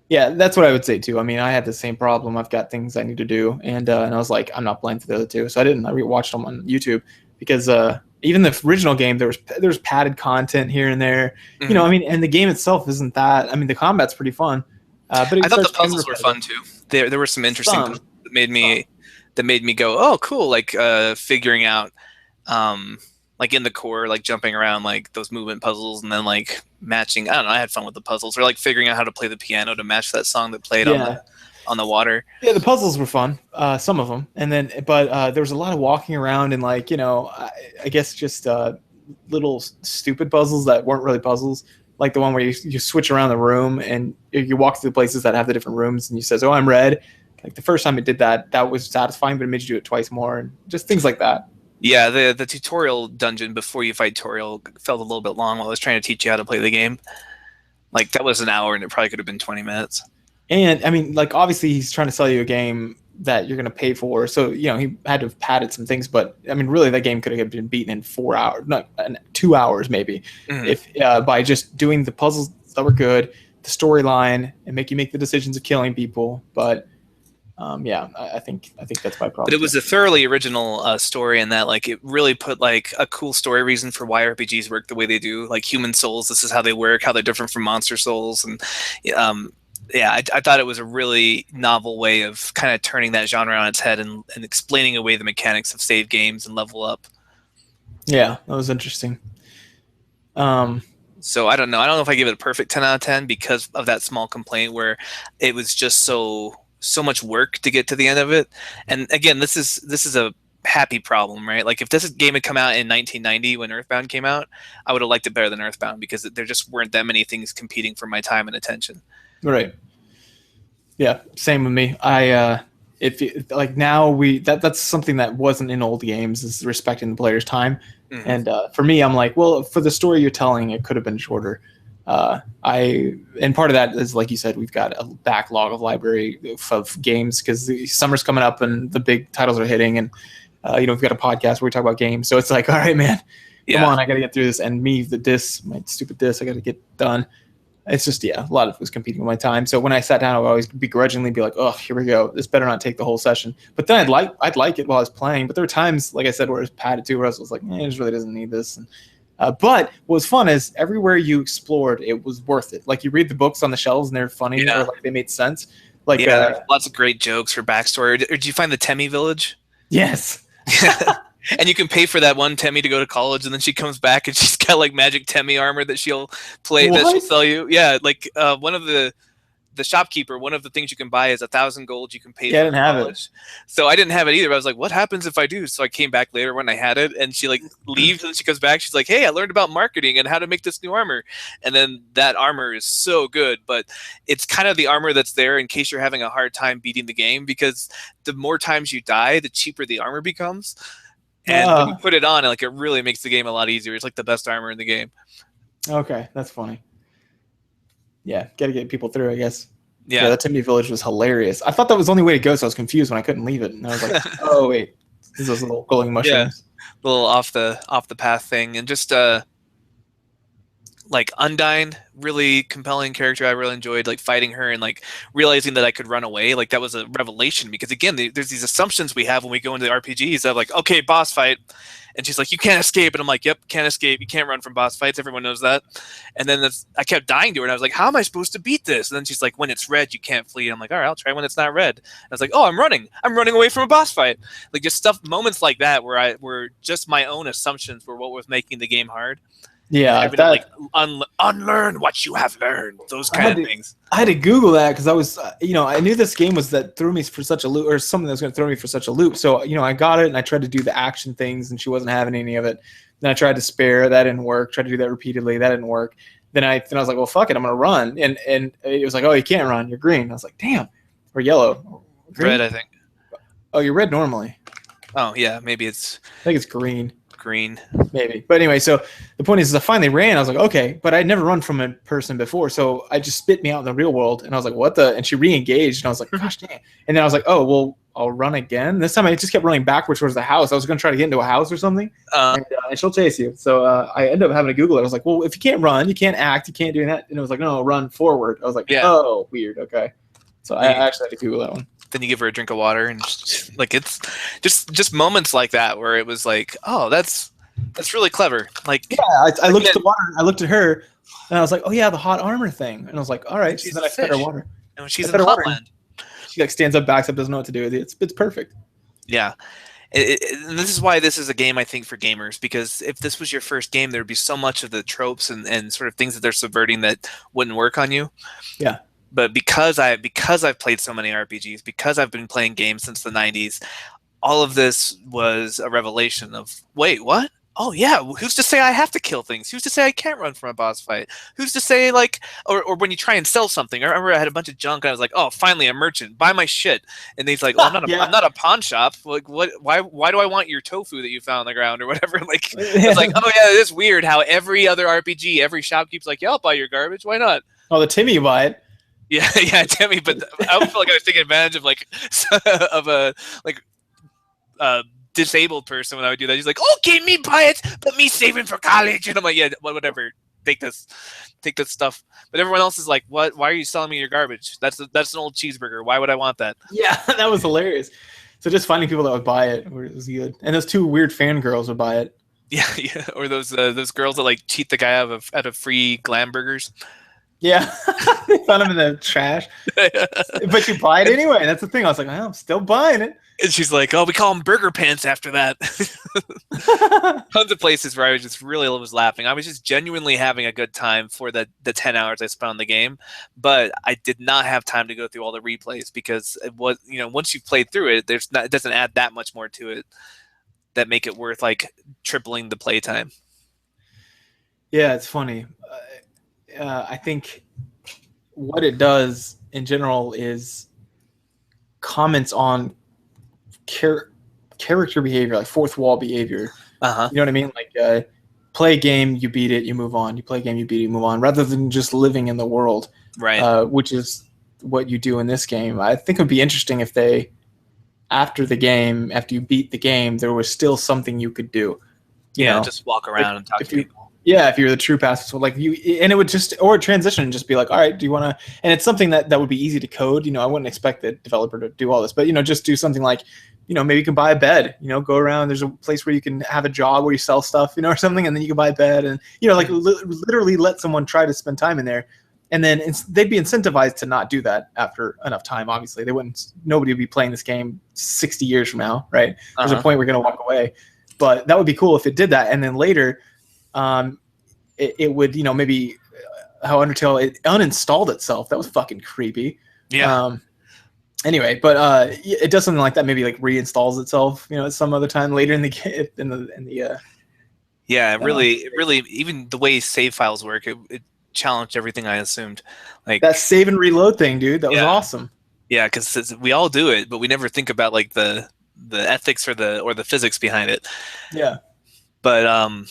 yeah, that's what I would say too. I mean, I had the same problem. I've got things I need to do, and I was like, I'm not playing for the other two, so I didn't. I rewatched them on YouTube because even the original game, there was padded content here and there. Mhm. You know, I mean, and the game itself isn't that. I mean, the combat's pretty fun, but I it thought the starts becoming puzzles were repetitive. fun too. There were some interesting Some, puzzles that some. made me go, oh, cool. Like figuring out, um, like in the core, like jumping around, like those movement puzzles, and then like matching. I don't know. I had fun with the puzzles, or like figuring out how to play the piano to match that song that played Yeah, on the water. yeah. The puzzles were fun, some of them, and then but there was a lot of walking around and like I guess just little stupid puzzles that weren't really puzzles. Like the one where you switch around the room and you walk through the places that have the different rooms and you says, "Oh, I'm red." Like the first time it did that, that was satisfying, but it made you do it twice more and just things like that. Yeah, the tutorial dungeon before you fight Toriel felt a little bit long while I was trying to teach you how to play the game. Like that was an hour, and it probably could have been 20 minutes. And I mean, like obviously he's trying to sell you a game that you're going to pay for, so he had to have padded some things. But I mean, really, that game could have been beaten in 4 hours, not 2 hours maybe, Mhm. if by just doing the puzzles that were good, the storyline, and make you make the decisions of killing people. But yeah, I think that's my But problem it was too. a thoroughly original story in that, like, it really put like a cool story reason for why RPGs work the way they do. Like human souls, this is how they work, how they're different from monster souls, and um, yeah, I thought it was a really novel way of kind of turning that genre on its head and explaining away the mechanics of save games and level up. Yeah, that was interesting. Um, So I don't know. I don't know if I give it a perfect 10 out of 10 because of that small complaint where it was just so much work to get to the end of it. And again, this is a happy problem, right? Like if this game had come out in 1990 when Earthbound came out, I would have liked it better than Earthbound because there just weren't that many things competing for my time and attention. right. Yeah, same with me. If like now that's something that wasn't in old games is respecting the player's time, Hmm. and for me, I'm like, well, for the story you're telling, it could have been shorter. And part of that is like you said, we've got a backlog of library of games because the summer's coming up and the big titles are hitting, and we've got a podcast where we talk about games, so it's like, all right, man, come Yeah. on, I got to get through this, and me, the disc, my stupid disc, I got to get done. It's just a lot of it was competing with my time. So when I sat down, I would always begrudgingly be like, "Oh, here we go. This better not take the whole session." But then I'd like it while I was playing. But there were times, like I said, where it was padded too, where I was like, "It just really doesn't need this." But what was fun is everywhere you explored, it was worth it. Like you read the books on the shelves and they're funny or Yeah. like they made sense. Like Yeah. There's lots of great jokes for backstory. Or did you find the Temmie village? yes, And you can pay for that one Temmie to go to college, and then she comes back and she's got like magic Temmie armor that she'll what? sell you. Yeah, like one of the shopkeeper, one of the things you can buy is 1,000 gold you can pay Yeah, I for didn't have it. college. So I didn't have it either. But I was like, what happens if I do? So I came back later when I had it, and she like leaves, and she comes back. She's like, hey, I learned about marketing and how to make this new armor. And then that armor is so good, but it's kind of the armor that's there in case you're having a hard time beating the game because the more times you die, the cheaper the armor becomes. And when you Uh, put it on, like it really makes the game a lot easier. It's like the best armor in the game. okay, that's funny. Yeah, got to get people through, I guess. Yeah, Yeah. that Timmy Village was hilarious. I thought that was the only way to go, so I was confused when I couldn't leave it. And I was like, oh, wait, this is those little glowing Yeah. mushrooms. Little off the path thing. And just like Undyne, really compelling character. I really enjoyed like fighting her and like realizing that I could run away. Like that was a revelation because again, there's these assumptions we have when we go into the RPGs of like, okay, boss fight, and she's like, you can't escape, and I'm like, yep, can't escape. You can't run from boss fights. Everyone knows that. And then I kept dying to her, and I was like, how am I supposed to beat this? And then she's like, when it's red, you can't flee. And I'm like, all right, I'll try when it's not red. And I was like, oh, I'm running away from a boss fight. Like just moments like that where just my own assumptions were what was making the game hard. Yeah, Having to like unlearn what you have learned, those kind of things. I had to Google that because I was, I knew this game was that threw me for such a loop, or something that was going to throw me for such a loop. So, I got it and I tried to do the action things, and she wasn't having any of it. Then I tried to spare, that didn't work. Tried to do that repeatedly, that didn't work. Then I was like, well, fuck it, I'm gonna run, and it was like, oh, you can't run, you're green. I was like, damn, or yellow, green? Red, I think. Oh, you're red normally. Oh yeah, maybe it's I think it's green. green. Maybe. But anyway, so the point is I finally ran. I was like, okay, but I'd never run from a person before. So I just spit me out in the real world. And I was like, what the? And she re-engaged. And I was like, gosh dang. And then I was like, oh, well, I'll run again. This time I just kept running backwards towards the house. I was going to try to get into a house or something. And she'll chase you. So I ended up having to Google it. I was like, well, if you can't run, you can't act, you can't do that. And it was like, no, run forward. I was like, oh, weird. Okay. So I actually had to Google that one. Then you give her a drink of water, and like it's just moments like that where it was like, oh, that's really clever. Like, yeah, I looked at the water, I looked at her, and I was like, oh yeah, the hot armor thing, and I was like, all right. So then I fed her water. And when she's in Hotland, she like stands up, backs up, doesn't know what to do with it. It's perfect. Yeah. And this is why this is a game, I think, for gamers, because if this was your first game, there would be so much of the tropes and sort of things that they're subverting that wouldn't work on you. Yeah. But because I've played so many RPGs, because I've been playing games since the 90s, all of this was a revelation of, wait, what? Oh yeah, who's to say I have to kill things? Who's to say I can't run from a boss fight? Who's to say, like, or when you try and sell something? I remember I had a bunch of junk and I was like, oh, finally a merchant, buy my shit. And he's like, oh, I'm not a pawn shop. Like, what? Why do I want your tofu that you found on the ground or whatever? Like, it's like, oh yeah, it is weird how every other RPG, every shopkeep's like, yeah, I'll buy your garbage. Why not? Oh, the Timmy you buy it. Yeah, Timmy. But I felt like I was taking advantage of like of a disabled person when I would do that. He's like, okay, me buy it, but me saving for college. And I'm like, yeah, whatever. Take this stuff. But everyone else is like, what? Why are you selling me your garbage? That's an old cheeseburger. Why would I want that? Yeah, that was hilarious. So just finding people that would buy it was good. And those two weird fangirls would buy it. Yeah. Or those girls that like cheat the guy out of free glam burgers. Yeah, they found them in the trash. But you buy it anyway. That's the thing. I was like, I'm still buying it. And she's like, oh, we call them burger pants after that. Tons of places where I was just really was laughing. I was just genuinely having a good time for the 10 hours I spent on the game. But I did not have time to go through all the replays because it was, once you've played through it, it doesn't add that much more to it that make it worth like tripling the playtime. Yeah, it's funny. I think what it does in general is comments on character behavior, like fourth wall behavior. Uh-huh. You know what I mean? Like play a game, you beat it, you move on. You play a game, you beat it, you move on, rather than just living in the world, right? Which is what you do in this game. I think it would be interesting if they, after you beat the game, there was still something you could do. You know? Just walk around and talk to people. Yeah, if you're the true passive, so like you, and it would just, or transition and just be like, all right, do you want to, and it's something that would be easy to code. I wouldn't expect the developer to do all this, but just do something like, maybe you can buy a bed, go around, there's a place where you can have a job where you sell stuff, or something, and then you can buy a bed and, like literally let someone try to spend time in there. And then they'd be incentivized to not do that after enough time. Obviously nobody would be playing this game 60 years from now. Right. There's a point we're going to walk away, but that would be cool if it did that. And then later, it would, maybe how Undertale, it uninstalled itself. That was fucking creepy. Yeah. Anyway, but it does something like that. Maybe like reinstalls itself, at some other time later in the Yeah, really, even the way save files work, it challenged everything I assumed. Like that save and reload thing, dude. That was awesome. Yeah, because we all do it, but we never think about like the ethics or the physics behind it. Yeah. But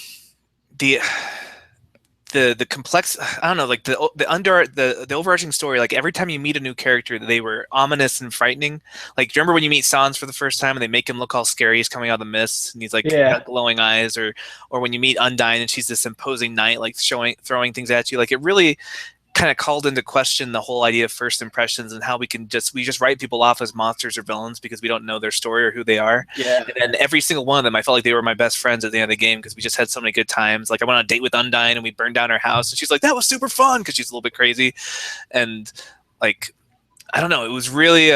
the complex, I don't know, like the overarching story, like every time you meet a new character, they were ominous and frightening. Like, do you remember when you meet Sans for the first time and they make him look all scary? He's coming out of the mist and he's like got glowing eyes, or when you meet Undyne and she's this imposing knight, like throwing things at you. Like, it really kind of called into question the whole idea of first impressions and how we just write people off as monsters or villains because we don't know their story or who they are. Yeah. And every single one of them, I felt like they were my best friends at the end of the game because we just had so many good times. Like, I went on a date with Undyne and we burned down her house and she's like, that was super fun, because she's a little bit crazy. And like, I don't know, it was really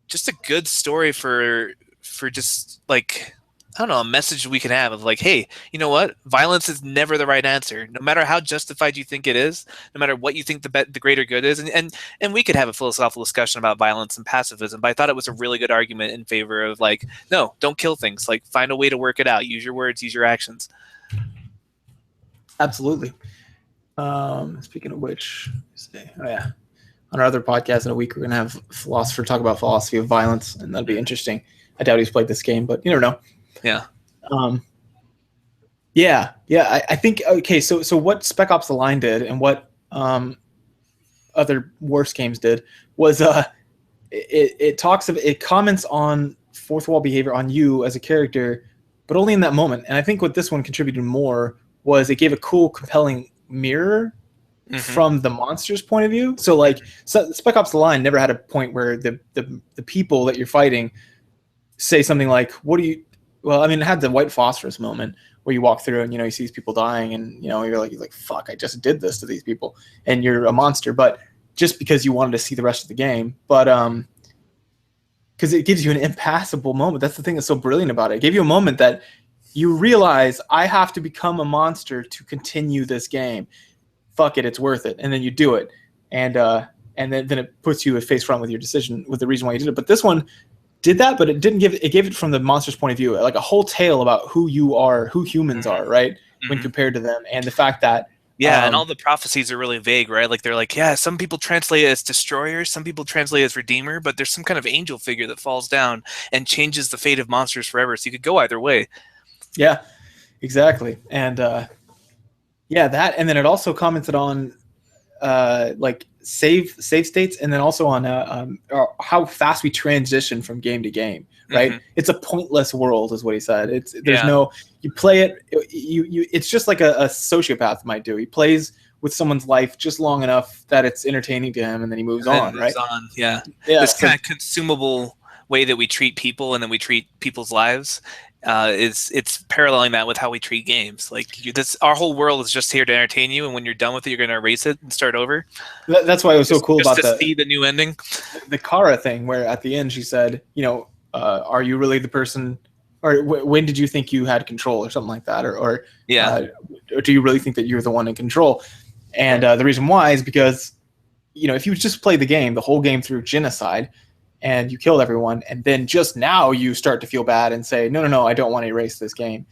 just a good story for just like, I don't know, a message we can have of like, hey, you know what? Violence is never the right answer. No matter how justified you think it is, no matter what you think the greater good is. And we could have a philosophical discussion about violence and pacifism, but I thought it was a really good argument in favor of like, no, don't kill things. Like, find a way to work it out. Use your words, use your actions. Absolutely. Speaking of which, on our other podcast in a week, we're going to have a philosopher talk about philosophy of violence, and that'd be interesting. I doubt he's played this game, but you never know. Yeah. Um, yeah. I think okay. So what Spec Ops: The Line did, and what other worse games did, was it comments on fourth wall behavior on you as a character, but only in that moment. And I think what this one contributed more was it gave a cool, compelling mirror from the monster's point of view. So like Spec Ops: The Line never had a point where the people that you're fighting say something like, "What do you?" Well, I mean, it had the white phosphorus moment where you walk through and you see these people dying, and you're like, "Fuck, I just did this to these people," and you're a monster. But just because you wanted to see the rest of the game, but because it gives you an impassable moment. That's the thing that's so brilliant about it. It gave you a moment that you realize I have to become a monster to continue this game. Fuck it, it's worth it, and then you do it, and then it puts you face front with your decision, with the reason why you did it. But this one did that, but it didn't give it. Gave it from the monster's point of view, like a whole tale about who you are, who humans are, right, when compared to them, and the fact that. Yeah, and all the prophecies are really vague, right? Like they're like, yeah, some people translate it as destroyer, some people translate it as redeemer, but there's some kind of angel figure that falls down and changes the fate of monsters forever. So you could go either way. Yeah, exactly. And that, and then it also commented on like save states, and then also on how fast we transition from game to game. Right, it's a pointless world, is what he said. There's no, you play it, it's just like a sociopath might do. He plays with someone's life just long enough that it's entertaining to him, and then he moves on. Right? Yeah. This kind of consumable way that we treat people, and then we treat people's lives. It's paralleling that with how we treat games. Like our whole world is just here to entertain you, and when you're done with it, you're going to erase it and start over. That's why it was so cool about see the new ending, the Kara thing, where at the end she said, are you really the person, or when did you think you had control, or something like that, or do you really think that you're the one in control? And the reason why is because if you just play the game, the whole game through genocide, and you killed everyone, and then just now you start to feel bad and say, no, I don't want to erase this game.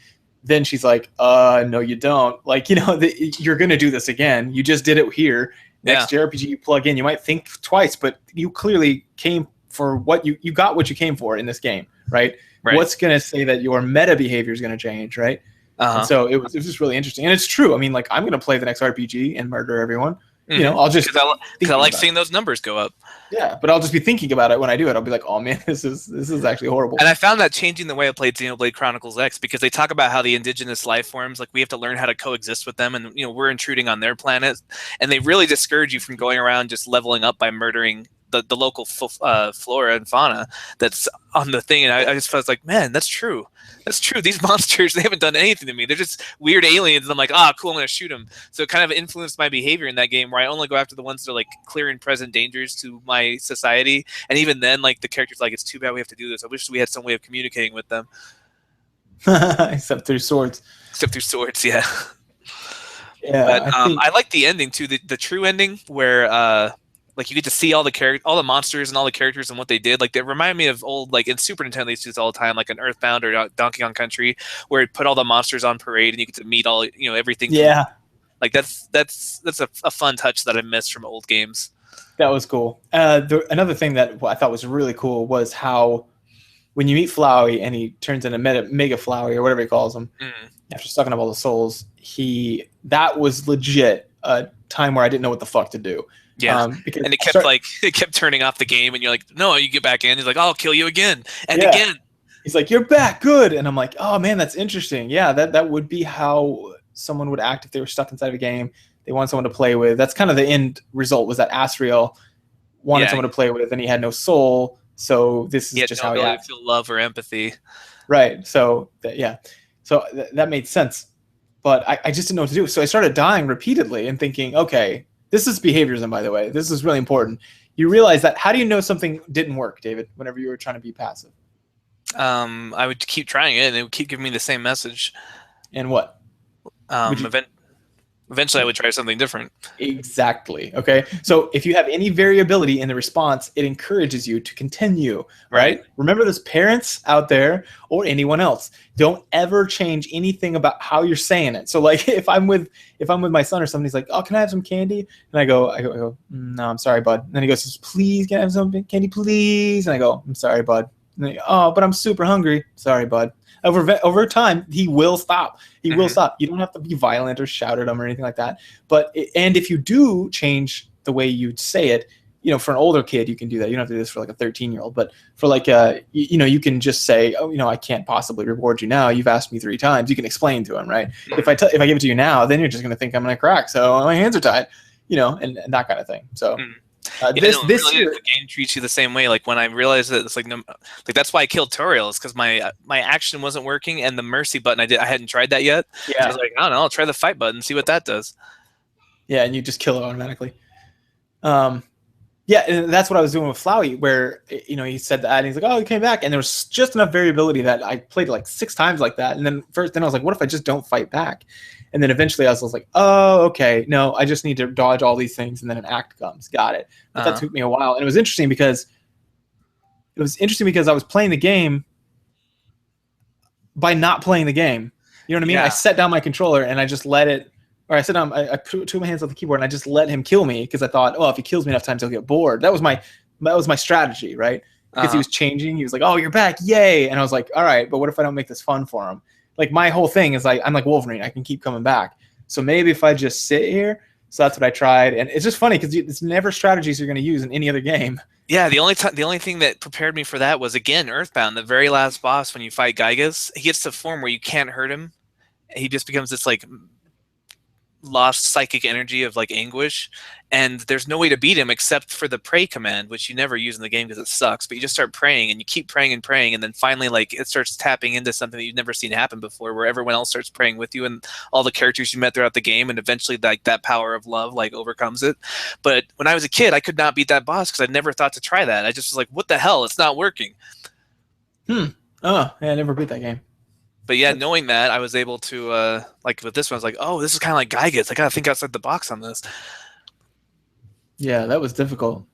Then she's like, no, you don't. Like, you're going to do this again. You just did it here. Next JRPG you plug in, you might think twice, but you clearly came for what you got what you came for in this game, right? What's going to say that your meta behavior is going to change, right? And so it was just really interesting. And it's true. I mean, like, I'm going to play the next RPG and murder everyone. I'll just because I like seeing those numbers go up. Yeah, but I'll just be thinking about it when I do it. I'll be like, oh man, this is actually horrible. And I found that changing the way I played Xenoblade Chronicles X, because they talk about how the indigenous life forms, like, we have to learn how to coexist with them, and we're intruding on their planet, and they really discourage you from going around just leveling up by murdering the local flora and fauna that's on the thing. And I just felt like, man, that's true. That's true. These monsters, they haven't done anything to me. They're just weird aliens. And I'm like, cool, I'm going to shoot them. So it kind of influenced my behavior in that game, where I only go after the ones that are like clear and present dangers to my society. And even then, like, the character's like, it's too bad we have to do this. I wish we had some way of communicating with them. Except through swords. Yeah. Yeah. But I like the ending too. The true ending where like, you get to see all the monsters and all the characters and what they did. Like, they remind me of old, like, in Super Nintendo, they used to do this all the time, like an Earthbound or Donkey Kong Country, where it put all the monsters on parade and you get to meet all, everything. Yeah. Like, that's a fun touch that I missed from old games. That was cool. Another thing that I thought was really cool was how when you meet Flowey and he turns into Mega Flowey, or whatever he calls him, after sucking up all the souls, that was legit a time where I didn't know what the fuck to do. Yeah, and it kept turning off the game, and you're like, no, you get back in. He's like, I'll kill you again and again. He's like, you're back, good. And I'm like, oh man, that's interesting. Yeah, that would be how someone would act if they were stuck inside of a game. They want someone to play with. That's kind of the end result, was that Asriel wanted someone to play with, and he had no soul. So this is just how he acts. Feel love or empathy. Right. So that made sense, but I just didn't know what to do. So I started dying repeatedly and thinking, okay. This is behaviorism, by the way. This is really important. You realize that. How do you know something didn't work, David, whenever you were trying to be passive? I would keep trying it, and it would keep giving me the same message. And what? Eventually, I would try something different. Exactly. Okay. So if you have any variability in the response, it encourages you to continue, right? Remember this, parents out there, or anyone else. Don't ever change anything about how you're saying it. So like, if I'm with my son or somebody's like, oh, can I have some candy? And I go, no, I'm sorry, bud. And then he goes, please, can I have some candy, please? And I go, I'm sorry, bud. And they, oh, but I'm super hungry. Sorry, bud. Over time, he will stop. He will Mhm. stop. You don't have to be violent or shout at him or anything like that. And if you do change the way you say it, for an older kid, you can do that. You don't have to do this for like a 13-year-old, but for like you can just say, oh, I can't possibly reward you now. You've asked me 3 times. You can explain to him, right? Mhm. If I give it to you now, then you're just gonna think I'm gonna crack. So my hands are tied, and that kind of thing. So. Mhm. Yeah, This no, this really, year, the game treats you the same way. Like when I realized that it's like no, like that's why I killed Toriel, is because my action wasn't working, and the mercy button I hadn't tried that yet. So I was yeah, like, I don't know, I'll try the fight button, see what that does. yeah, and you just kill it automatically. Um, yeah, and that's what I was doing with Flowey, where he said that, and he's like, "Oh, he came back," and there was just enough variability that I played like 6 times like that, and then I was like, "What if I just don't fight back?" And then eventually I was like, "Oh, okay, no, I just need to dodge all these things, and then an act comes, got it." But that Uh-huh. took me a while, and it was interesting because I was playing the game by not playing the game. You know what I mean? I Yeah. set down my controller and I just let it, or I set down, I put 2 of my hands on the keyboard and I just let him kill me because I thought, oh, if he kills me enough times, he'll get bored. That was my strategy, right? Because he Uh-huh. was changing. He was like, oh, you're back, yay! And I was like, all right, but what if I don't make this fun for him? Like my whole thing is like I'm like Wolverine. I can keep coming back. So maybe if I just sit here. So that's what I tried, and it's just funny because it's never strategies you're going to use in any other game. Yeah, the only thing that prepared me for that was again Earthbound, the very last boss when you fight Gygas. He gets to a form where you can't hurt him. He just becomes this like lost psychic energy of like anguish, and there's no way to beat him except for the pray command, which you never use in the game because it sucks, but you just start praying and you keep praying and praying, and then finally like it starts tapping into something that you've never seen happen before, where everyone else starts praying with you and all the characters you met throughout the game, and eventually like that power of love like overcomes it. But when I was a kid, I could not beat that boss because I never thought to try that. I just was like, what the hell, it's not working. Oh, yeah, I never beat that game. But yeah, knowing that, I was able to like with this one, I was like, oh, this is kind of like Gygas. I gotta think outside the box on this. Yeah, that was difficult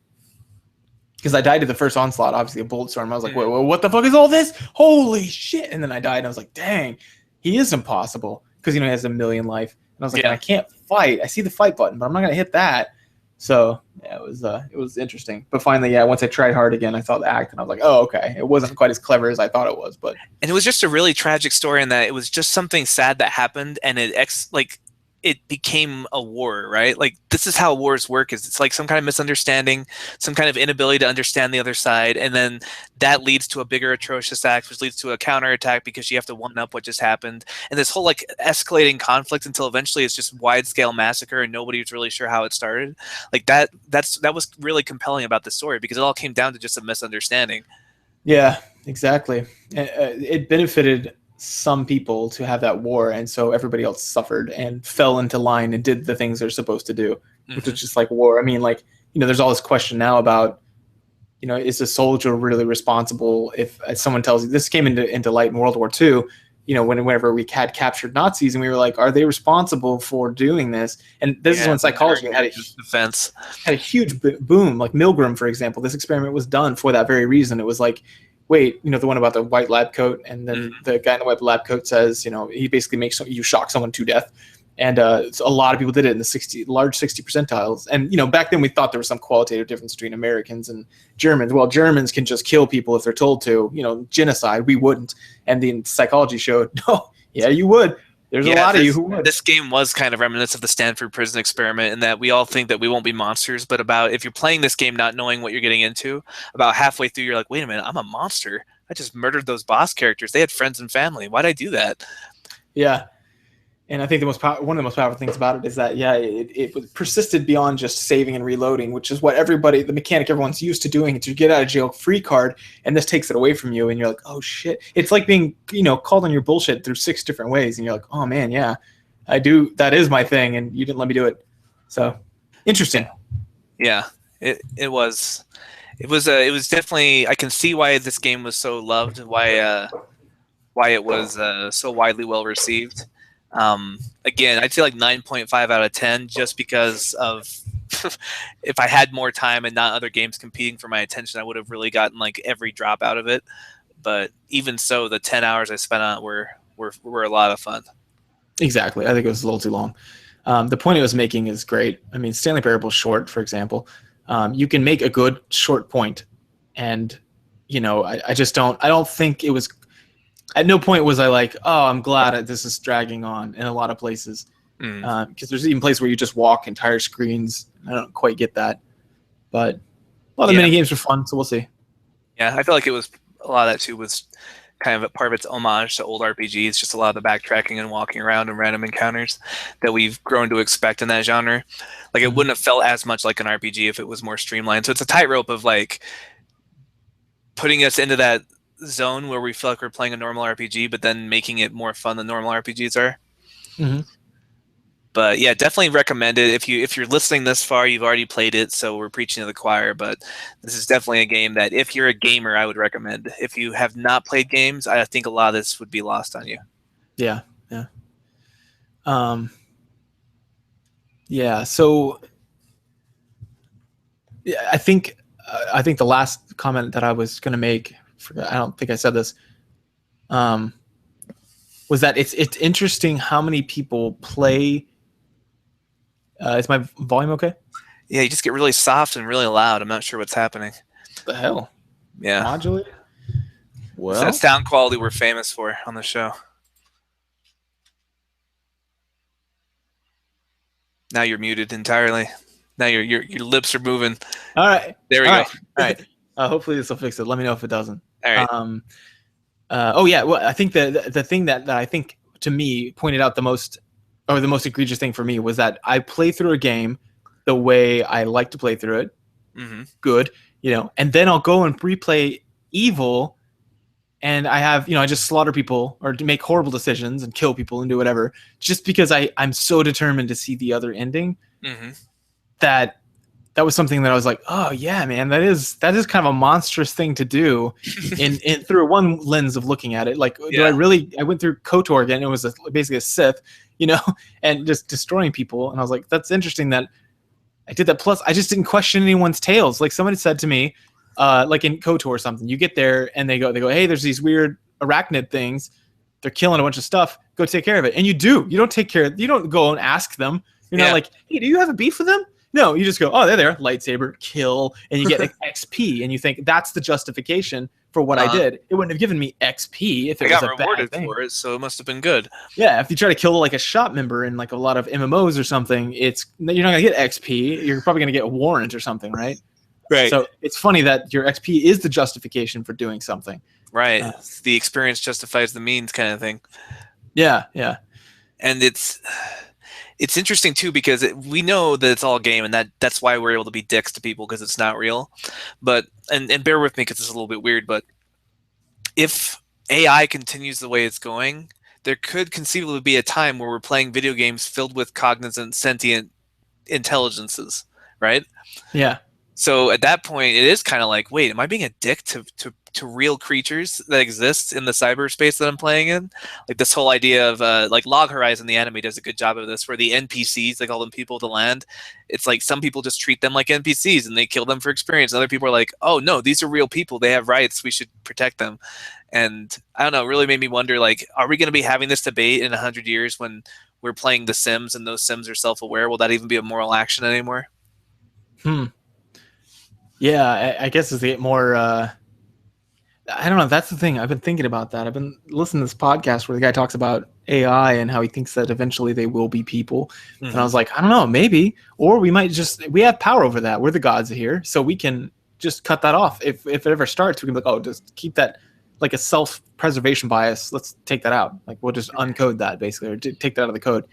because I died to the first onslaught, obviously a bullet storm. I was like, wait, what the fuck is all this? Holy shit! And then I died, and I was like, dang, he is impossible because he has a million life. And I was like, and I can't fight. I see the fight button, but I'm not gonna hit that. So yeah, it was interesting. But finally, yeah, once I tried hard again, I saw the act, and I was like, oh, okay, it wasn't quite as clever as I thought it was, but And it was just a really tragic story in that it was just something sad that happened, and it became a war, right? Like this is how wars work, is it's like some kind of misunderstanding, some kind of inability to understand the other side, and then that leads to a bigger atrocious act, which leads to a counterattack because you have to one up what just happened, and this whole like escalating conflict until eventually it's just wide scale massacre and nobody's really sure how it started. Like that was really compelling about the story because it all came down to just a misunderstanding. yeah, exactly. It benefited some people to have that war, and so everybody else suffered and fell into line and did the things they're supposed to do, which Mm-hmm. is just like war. I mean, like there's all this question now about is a soldier really responsible if someone tells you this came into light in World War II, whenever we had captured Nazis and we were like, are they responsible for doing this? And this is when psychology Defense. had a huge boom. Like Milgram, for example, this experiment was done for that very reason. It was like, wait, the one about the white lab coat, and then the guy in the white lab coat says, he basically makes you shock someone to death. And so a lot of people did it in the large 60 percentiles. And back then we thought there was some qualitative difference between Americans and Germans. Well, Germans can just kill people if they're told to. Genocide, we wouldn't. And the psychology showed, no, yeah, you would. There's a lot of you who would. This game was kind of reminiscent of the Stanford prison experiment in that we all think that we won't be monsters, but about if you're playing this game not knowing what you're getting into, about halfway through you're like, wait a minute, I'm a monster. I just murdered those boss characters. They had friends and family. Why'd I do that? Yeah. And I think one of the most powerful things about it is that, yeah, it persisted beyond just saving and reloading, which is what the mechanic everyone's used to doing. It's your get out of jail free card, and this takes it away from you, and you're like, oh shit. It's like being, called on your bullshit through 6 different ways, and you're like, oh man, yeah, I do. That is my thing, and you didn't let me do it. So interesting. Yeah, it was definitely. I can see why this game was so loved, why it was so widely well received. Again, I'd say like 9.5 out of 10, just because of if I had more time and not other games competing for my attention, I would have really gotten like every drop out of it. But even so, the 10 hours I spent on it were a lot of fun. Exactly. I think it was a little too long. The point it was making is great. I mean, Stanley Parable Short, for example, you can make a good short point and I just don't. I don't think it was. At no point was I like, oh, I'm glad this is dragging on in a lot of places. Because there's even places where you just walk entire screens. I don't quite get that, but a lot of the mini games are fun, so we'll see. Yeah, I feel like it was a lot of that too was kind of a part of its homage to old RPGs, just a lot of the backtracking and walking around and random encounters that we've grown to expect in that genre. Like it wouldn't have felt as much like an RPG if it was more streamlined. So it's a tightrope of like putting us into that zone where we feel like we're playing a normal RPG, but then making it more fun than normal RPGs are. Mm-hmm. But yeah, definitely recommend it. If you're listening this far, you've already played it, so we're preaching to the choir. But this is definitely a game that if you're a gamer, I would recommend. If you have not played games, I think a lot of this would be lost on you. Yeah, yeah. Yeah, so yeah, I think the last comment that I was going to make, I don't think I said this, was that it's interesting how many people play. Is my volume okay? Yeah, you just get really soft and really loud. I'm not sure what's happening. What the hell? Yeah. Modulate? Well, it's that sound quality we're famous for on the show. Now you're muted entirely. Now your lips are moving. All right. There we go. All right. Hopefully this will fix it. Let me know if it doesn't. All right. Oh yeah. Well, I think the thing that I think to me pointed out the most egregious thing for me was that I play through a game the way I like to play through it. Mm-hmm. Good, and then I'll go and replay evil, and I have, I just slaughter people or make horrible decisions and kill people and do whatever just because I'm so determined to see the other ending. Mm-hmm. That was something that I was like, oh yeah, man, that is kind of a monstrous thing to do in through one lens of looking at it. Like, do I went through KOTOR again. It was basically a Sith, and just destroying people. And I was like, that's interesting that I did that. Plus, I just didn't question anyone's tales. Like somebody said to me, like in KOTOR or something, you get there and they go, hey, there's these weird arachnid things. They're killing a bunch of stuff. Go take care of it. And you do. You don't take care of it. You don't go and ask them. You're not like, hey, do you have a beef with them? No, you just go, oh, they're there, lightsaber, kill, and you get XP, and you think that's the justification for what I did. It wouldn't have given me XP if it was a bad thing. I got rewarded for it, so it must have been good. Yeah, if you try to kill like a shop member in like a lot of MMOs or something, you're not gonna get XP. You're probably gonna get a warrant or something, right? Right. So it's funny that your XP is the justification for doing something. Right. The experience justifies the means, kind of thing. Yeah, yeah. And it's interesting too because we know that it's all a game, and that's why we're able to be dicks to people because it's not real. But and bear with me because it's a little bit weird. But if AI continues the way it's going, there could conceivably be a time where we're playing video games filled with cognizant, sentient intelligences, right? Yeah. So at that point, it is kind of like, wait, am I being a dick to real creatures that exist in the cyberspace that I'm playing in? Like this whole idea of like Log Horizon, the anime does a good job of this, where the NPCs, they call them people of the land. It's like some people just treat them like NPCs and they kill them for experience. And other people are like, oh no, these are real people. They have rights. We should protect them. And I don't know, it really made me wonder, like, are we going to be having this debate in 100 years when we're playing The Sims and those Sims are self-aware? Will that even be a moral action anymore? Yeah, I guess as they get more, I don't know. That's the thing. I've been thinking about that. I've been listening to this podcast where the guy talks about AI and how he thinks that eventually they will be people. Mm-hmm. And I was like, I don't know, maybe. Or we have power over that. We're the gods here. So we can just cut that off. If it ever starts, we can be like, oh, just keep that like a self-preservation bias. Let's take that out. Like we'll just uncode that basically, or take that out of the code.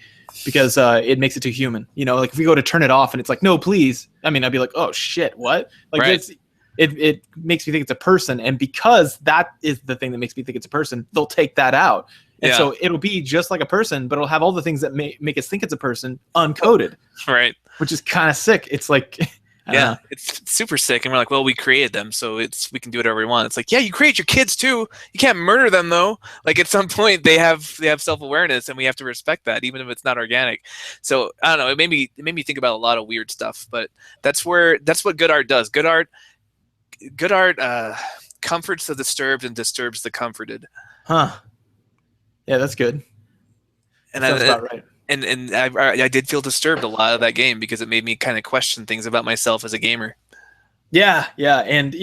Because it makes it too human. Like if we go to turn it off and it's like, no, please. I mean, I'd be like, oh shit, what? Like right. It makes me think it's a person, and because that is the thing that makes me think it's a person, they'll take that out, and so it'll be just like a person, but it'll have all the things that make us think it's a person uncoded, right? Which is kind of sick. It's like, it's super sick, and we're like, well, we created them, so we can do whatever we want. It's like, yeah, you create your kids too. You can't murder them though. Like at some point, they have self-awareness, and we have to respect that, even if it's not organic. So I don't know. It made me think about a lot of weird stuff, but that's what good art does. Good art comforts the disturbed and disturbs the comforted. Huh. Yeah, that's good. And that's about right. And I did feel disturbed a lot of that game because it made me kind of question things about myself as a gamer. Yeah, and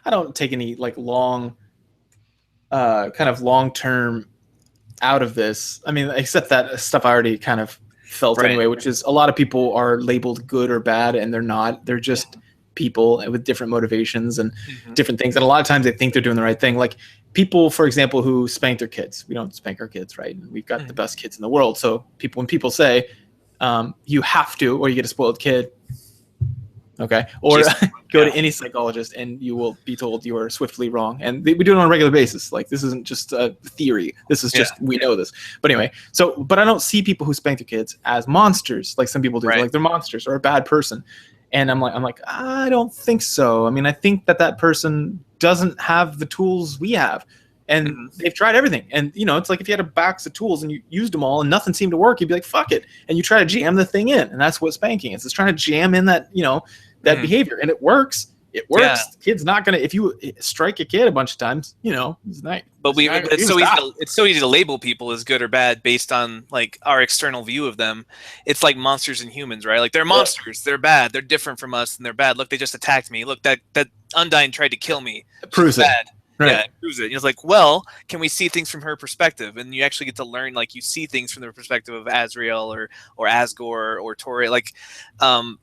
I don't take any like kind of long term out of this. I mean, except that stuff I already kind of felt Right. anyway, which is a lot of people are labeled good or bad, and they're not. They're just people with different motivations and Mm-hmm. different things. And a lot of times they think they're doing the right thing. Like people, for example, who spank their kids. We don't spank our kids, right? We've got the Mm-hmm. best kids in the world. So when people say you have to, or you get a spoiled kid, okay, or Jeez. go Yeah. to any psychologist and you will be told you are swiftly wrong, and we do it on a regular basis. Like this isn't just a theory, this is Yeah. just we know this. But anyway, but I don't see people who spank their kids as monsters like some people do. Right. Like they're monsters or a bad person, and I'm like I don't think so. I mean, I think that person doesn't have the tools we have, and Mm-hmm. they've tried everything. And it's like if you had a box of tools and you used them all and nothing seemed to work, you'd be like fuck it, and you try to jam the thing in. And that's what spanking is. It's trying to jam in that Mm-hmm. behavior, and it works. It Yeah. works. The kid's not gonna, if you strike a kid a bunch of times, he's not. But He's not gonna it's even so easy stop. it's so easy to label people as good or bad based on like our external view of them. It's like monsters and humans, right? Like they're Yeah. monsters, they're bad, they're different from us, and they're bad. Look, they just attacked me. Look, that Undyne tried to kill me. It She's proves it. bad. Yeah, Right. it proves it. It's like, well, can we see things from her perspective? And you actually get to learn, like, you see things from the perspective of Azrael or Asgore or Tori. Like, um,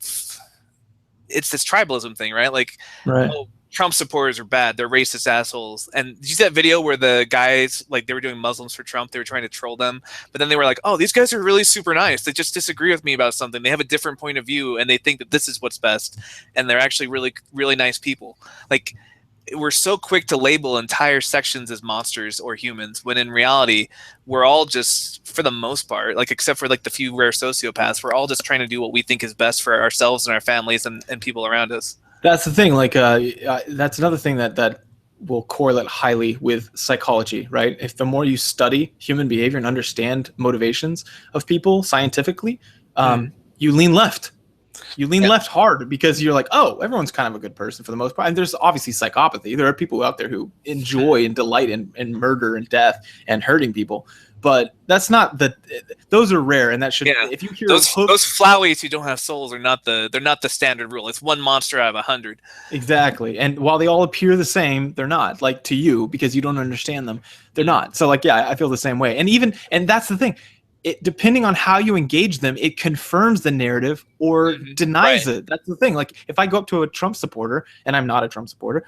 it's this tribalism thing, right? Like, Right. oh, Trump supporters are bad. They're racist assholes. And did you see that video where the guys, like, they were doing Muslims for Trump? They were trying to troll them. But then they were like, oh, these guys are really super nice. They just disagree with me about something. They have a different point of view and they think that this is what's best. And they're actually really, really nice people. Like, we're so quick to label entire sections as monsters or humans when in reality we're all just, for the most part, like except for like the few rare sociopaths, we're all just trying to do what we think is best for ourselves and our families and people around us. That's the thing. Like, that's another thing that will correlate highly with psychology, right? If the more you study human behavior and understand motivations of people scientifically, you lean left. You lean Yeah. left hard because you're like, oh, everyone's kind of a good person for the most part. And there's obviously psychopathy. There are people out there who enjoy and delight in murder and death and hurting people. But that's not those are rare. And that should, Yeah. if you hear Those hook, flowies who don't have souls are they're not the standard rule. It's one monster out of 100. exactly. And while they all appear the same, they're not, like, to you because you don't understand them. They're not. So like, yeah, I feel the same way. And that's the thing. Depending on how you engage them, it confirms the narrative or denies Right. it. That's the thing. Like if I go up to a Trump supporter, and I'm not a Trump supporter,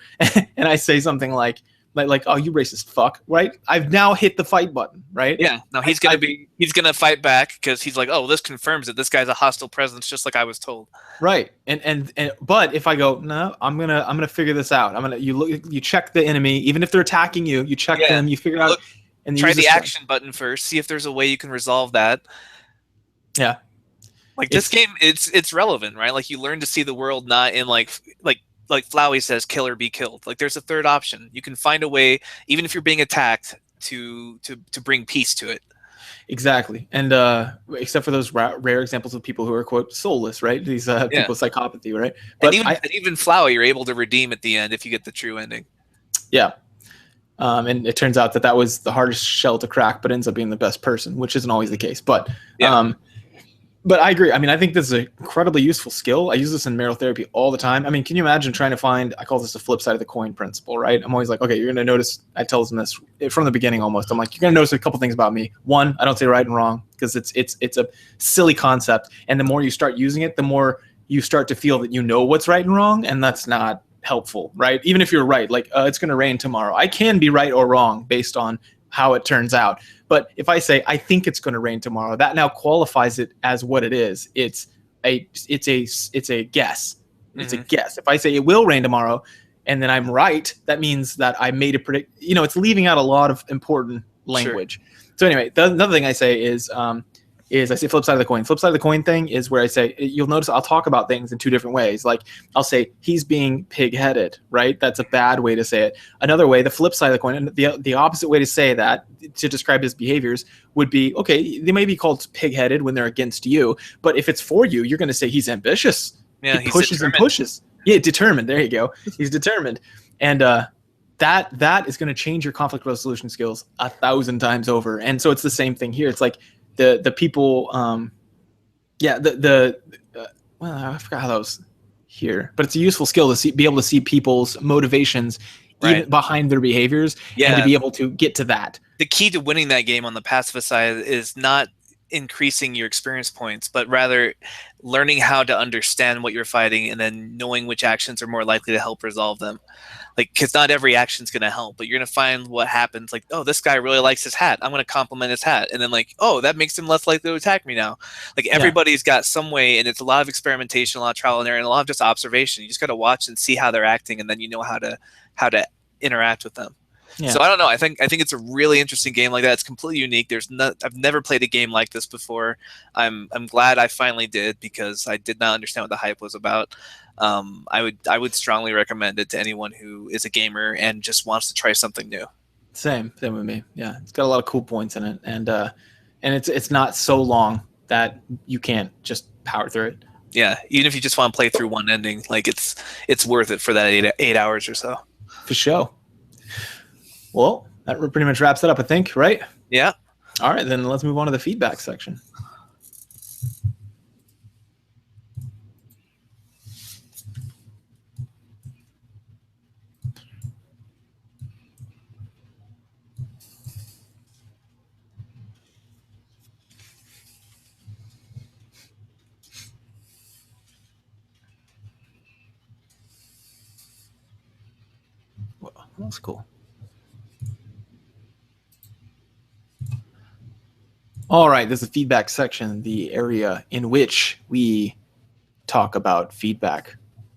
and I say something like, oh, you racist fuck, right? I've now hit the fight button, right? Yeah. No, he's gonna fight back because he's like, oh, this confirms it. This guy's a hostile presence, just like I was told. Right. And but if I go, no, I'm gonna figure this out. You check the enemy, even if they're attacking you, you check them, you figure out, and you Try use the this- action button first. See if there's a way you can resolve that. Yeah. Like this game, it's relevant, right? Like you learn to see the world not in like Flowey says, kill or be killed. Like there's a third option. You can find a way, even if you're being attacked, to bring peace to it. Exactly. And except for those rare examples of people who are, quote, soulless, right? These people with psychopathy, right? But and even Flowey, you're able to redeem at the end if you get the true ending. Yeah. And it turns out that was the hardest shell to crack, but ends up being the best person, which isn't always the case. But but I agree. I mean, I think this is an incredibly useful skill. I use this in marital therapy all the time. I mean, can you imagine trying to find, I call this the flip side of the coin principle, right? I'm always like, okay, you're going to notice, I tell them this from the beginning almost. I'm like, you're going to notice a couple things about me. One, I don't say right and wrong because it's a silly concept. And the more you start using it, the more you start to feel that you know what's right and wrong. And that's not helpful, right? Even if you're right, like it's going to rain tomorrow. I can be right or wrong based on how it turns out. But if I say I think it's going to rain tomorrow, that now qualifies it as what it is. It's a guess. It's a guess. If I say it will rain tomorrow, and then I'm right, that means that I made a predict. It's leaving out a lot of important language. Sure. So anyway, another thing I say is I say flip side of the coin. Flip side of the coin thing is where I say, you'll notice I'll talk about things in two different ways. Like I'll say he's being pig-headed, right? That's a bad way to say it. Another way, the flip side of the coin, and the opposite way to say that, to describe his behaviors, would be, okay, they may be called pig-headed when they're against you, but if it's for you, you're going to say he's ambitious. Yeah, he pushes determined. And pushes. Yeah, determined. There you go. He's determined. And that is going to change your conflict resolution skills 1,000 times over. And so it's the same thing here. It's like, the people well, I forgot how those, here, but it's a useful skill to be able to see people's motivations even behind their behaviors, and to be able to get to that. The key to winning that game on the pacifist side is not increasing your experience points, but rather learning how to understand what you're fighting and then knowing which actions are more likely to help resolve them. Like, because not every action's going to help, but you're going to find what happens. Like, oh, this guy really likes his hat. I'm going to compliment his hat. And then like, oh, that makes him less likely to attack me now. Like, everybody's got some way, and it's a lot of experimentation, a lot of trial and error, and a lot of just observation. You just got to watch and see how they're acting, and then you know how to interact with them. Yeah. So I don't know. I think it's a really interesting game like that. It's completely unique. I've never played a game like this before. I'm glad I finally did, because I did not understand what the hype was about. I would strongly recommend it to anyone who is a gamer and just wants to try something new. Same with me. Yeah, it's got a lot of cool points in it, and it's not so long that you can't just power through it. Yeah, even if you just want to play through one ending, like it's worth it for that 8 hours or so. For sure. Well, that pretty much wraps it up, I think, right? Yeah. All right, then let's move on to the feedback section. Well, that's cool. All right, this is the feedback section, the area in which we talk about feedback.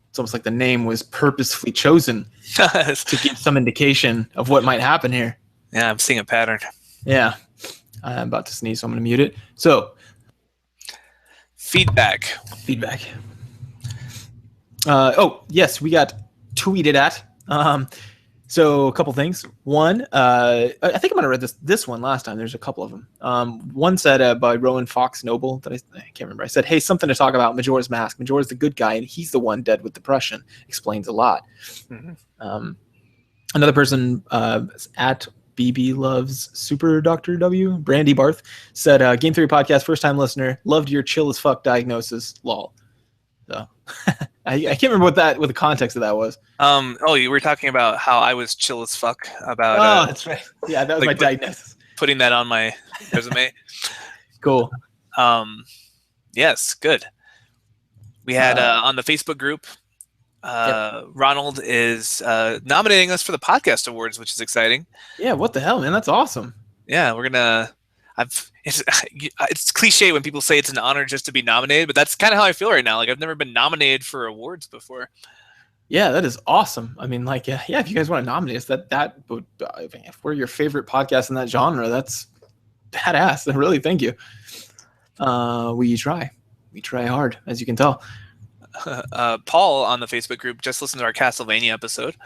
It's almost like the name was purposefully chosen to give some indication of what might happen here. Yeah, I'm seeing a pattern. Yeah. I'm about to sneeze, so I'm going to mute it. So, feedback. Oh, yes, we got tweeted at. So a couple things. One, I think I might have read this one last time. There's a couple of them. One said by Rowan Fox Noble that I can't remember. I said, hey, something to talk about. Majora's Mask. Majora's the good guy, and he's the one dead with depression. Explains a lot. Mm-hmm. Another person at BB Loves Super Dr. W, Brandy Barth, said, Game Theory Podcast, first time listener. Loved your chill as fuck diagnosis. Lol. So I can't remember what the context of that was. You were talking about how I was chill as fuck about. Oh, that's right. Yeah, that was like my diagnosis. Putting that on my resume. Cool. Yes, good. We had on the Facebook group. Ronald is nominating us for the podcast awards, which is exciting. Yeah, what the hell, man? That's awesome. Yeah, we're gonna. It's cliche when people say it's an honor just to be nominated, but that's kind of how I feel right now. Like, I've never been nominated for awards before. Yeah, that is awesome. I mean, like, yeah, if you guys want to nominate us, that would, if we're your favorite podcast in that genre, that's badass. Really, thank you. We try hard, as you can tell. Paul on the Facebook group just listened to our Castlevania episode,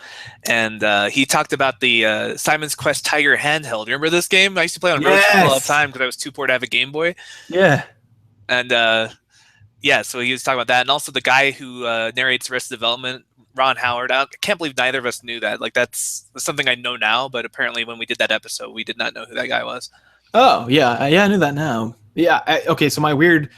and he talked about the Simon's Quest Tiger handheld. Remember this game? I used to play on Road School all the time because I was too poor to have a Game Boy. Yeah. And so he was talking about that, and also the guy who narrates Arrested Development, Ron Howard. I can't believe neither of us knew that. Like, that's something I know now, but apparently when we did that episode, we did not know who that guy was. Oh yeah, I knew that now. Yeah. Okay, so my weird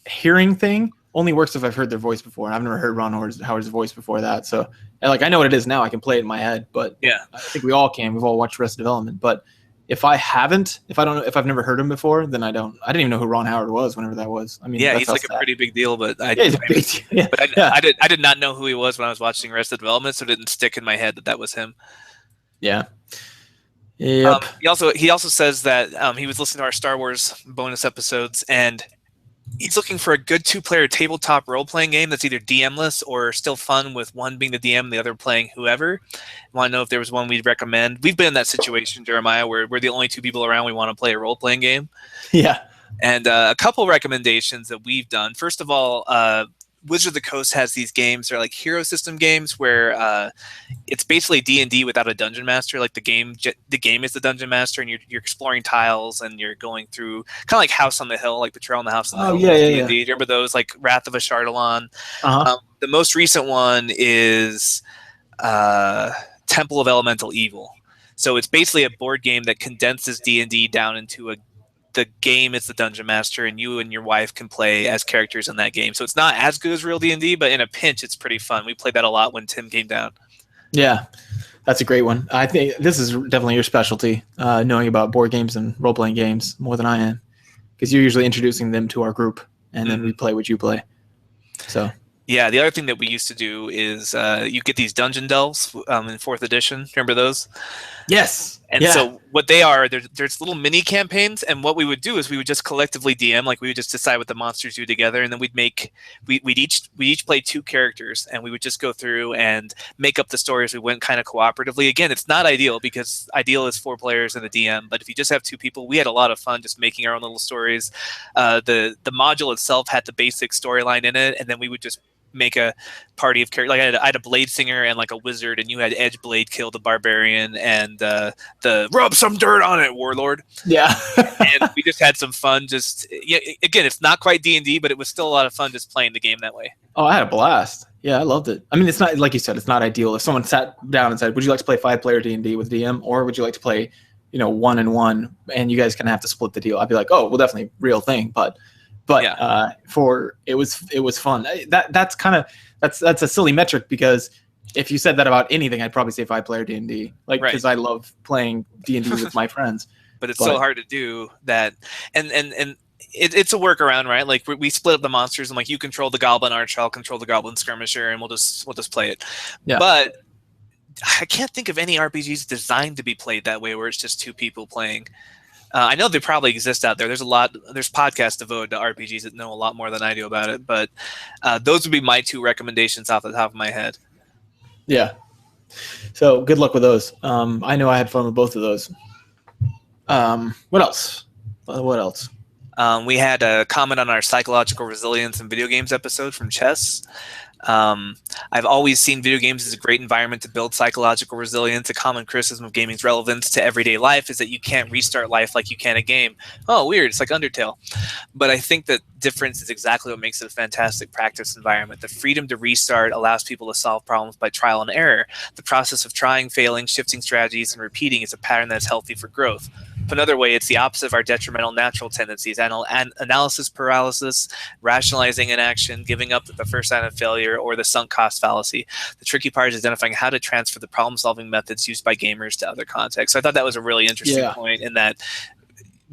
hearing thing only works if I've heard their voice before. I've never heard Ron Howard's voice before that. So, like, I know what it is now. I can play it in my head, but yeah, I think we all can. We've all watched Arrested Development. But if I've never heard him before, then I didn't even know who Ron Howard was whenever that was. I mean, yeah, he's like a pretty big deal, but I did not know who he was when I was watching Arrested Development, so it didn't stick in my head that was him. Yeah. Yep. He also says that he was listening to our Star Wars bonus episodes, and he's looking for a good 2-player tabletop role-playing game that's either DM-less or still fun, with one being the DM and the other playing whoever. I want to know if there was one we'd recommend. We've been in that situation, Jeremiah, where we're the only 2 people around. We want to play a role-playing game. Yeah. And a couple recommendations that we've done. First of all, Wizard of the Coast has these games. They're like hero system games where it's basically D&D without a dungeon master. Like, the game is the dungeon master, and you're exploring tiles, and you're going through kind of like House on the Hill, like Betrayal on the House on the Hill. Yeah. D&D. Remember those, like Wrath of Ashardalon? Uh-huh. The most recent one is Temple of Elemental Evil. So it's basically a board game that condenses D&D down into the game is the dungeon master, and you and your wife can play as characters in that game. So it's not as good as real D&D, but in a pinch, it's pretty fun. We played that a lot when Tim came down. Yeah, that's a great one. I think this is definitely your specialty, knowing about board games and role-playing games more than I am, because you're usually introducing them to our group, and then we play what you play. So yeah, the other thing that we used to do is you get these dungeon delves in 4th edition. Remember those? yes, And so what they are, there's little mini campaigns, and what we would do is we would just collectively DM, like we would just decide what the monsters do together, and then we'd each play 2 characters, and we would just go through and make up the stories. We went kind of cooperatively. Again, it's not ideal because ideal is 4 players and a DM, but if you just have 2 people, we had a lot of fun just making our own little stories. The module itself had the basic storyline in it, and then we would just make a party of characters. Like I had a blade singer and like a wizard, and you had Edge Blade kill the barbarian and the rub some dirt on it warlord. Yeah. And we just had some fun. Just again, it's not quite D&D, but it was still a lot of fun just playing the game that way. Oh, I had a blast. Yeah, I loved it. I mean, it's not, like you said, it's not ideal. If someone sat down and said, would you like to play 5-player D&D with DM, or would you like to play 1-and-1, and you guys kind of have to split the deal, I'd be like, oh, well, definitely real thing. But yeah. It was fun. That's a silly metric, because if you said that about anything, I'd probably say 5-player D&D, because I love playing D&D with my friends. But it's so hard to do that, and it's a workaround, right? Like we split up the monsters, and like you control the goblin archer, I'll control the goblin skirmisher, and we'll just play it. Yeah. But I can't think of any RPGs designed to be played that way, where it's just 2 people playing. I know they probably exist out there. There's podcasts devoted to RPGs that know a lot more than I do about it, but those would be my 2 recommendations off the top of my head. Yeah. So good luck with those. I know I had fun with both of those. What else? We had a comment on our psychological resilience in video games episode from Chess. I've always seen video games as a great environment to build psychological resilience. A common criticism of gaming's relevance to everyday life is that you can't restart life like you can a game. Oh, weird. It's like Undertale. But I think that difference is exactly what makes it a fantastic practice environment. The freedom to restart allows people to solve problems by trial and error. The process of trying, failing, shifting strategies, and repeating is a pattern that's healthy for growth. Another way, it's the opposite of our detrimental natural tendencies: analysis paralysis, rationalizing inaction, giving up at the first sign of failure, or the sunk cost fallacy. The tricky part is identifying how to transfer the problem-solving methods used by gamers to other contexts. So I thought that was a really interesting point, in that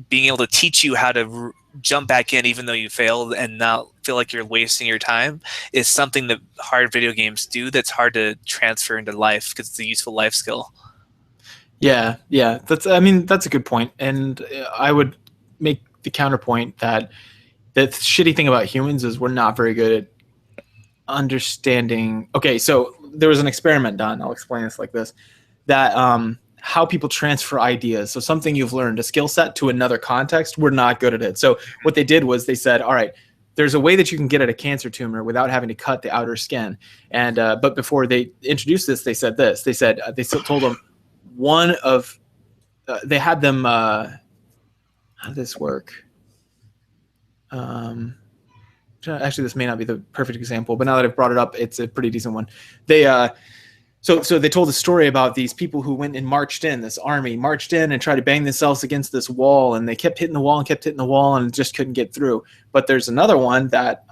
being able to teach you how to jump back in even though you failed and not feel like you're wasting your time is something that hard video games do that's hard to transfer into life, because it's a useful life skill. Yeah. That's a good point. And I would make the counterpoint that the shitty thing about humans is we're not very good at understanding. Okay, so there was an experiment done. I'll explain this like this: that how people transfer ideas. So something you've learned, a skill set, to another context, we're not good at it. So what they did was they said, all right, there's a way that you can get at a cancer tumor without having to cut the outer skin. And but before they introduced this, they said this. They said they told them they had them. How did this work? Actually, this may not be the perfect example, but now that I've brought it up, it's a pretty decent one. They so they told a story about these people who went and marched in. This army marched in and tried to bang themselves against this wall, and they kept hitting the wall and just couldn't get through. But there's another one that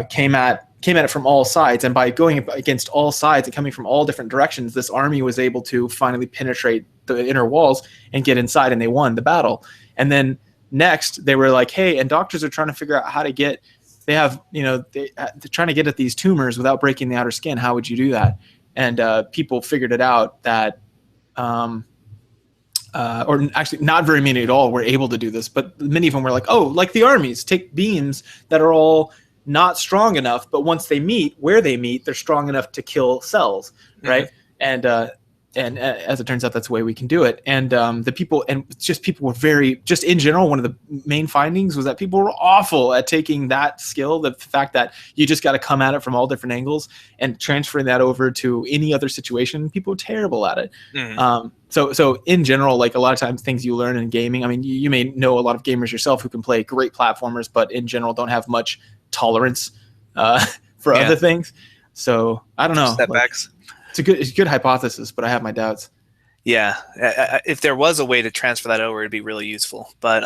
came at it from all sides, and by going against all sides and coming from all different directions, this army was able to finally penetrate the inner walls and get inside, and they won the battle. And then next, they were like, hey, and doctors are trying to figure out how to get. They're trying to get at these tumors without breaking the outer skin. How would you do that? And people figured it out that, or actually not very many at all were able to do this, but many of them were like, oh, like the armies, take beams that are all not strong enough, but once they meet, where they meet, they're strong enough to kill cells, right? Mm-hmm. And as it turns out, that's the way we can do it. And people were very, just in general, one of the main findings was that people were awful at taking that skill, the fact that you just got to come at it from all different angles, and transferring that over to any other situation. People were terrible at it. Mm-hmm. So in general, like a lot of times things you learn in gaming, I mean, you may know a lot of gamers yourself who can play great platformers, but in general don't have much tolerance for other things. So I don't know. Setbacks. It's a good hypothesis, but I have my doubts. Yeah, if there was a way to transfer that over, it'd be really useful. But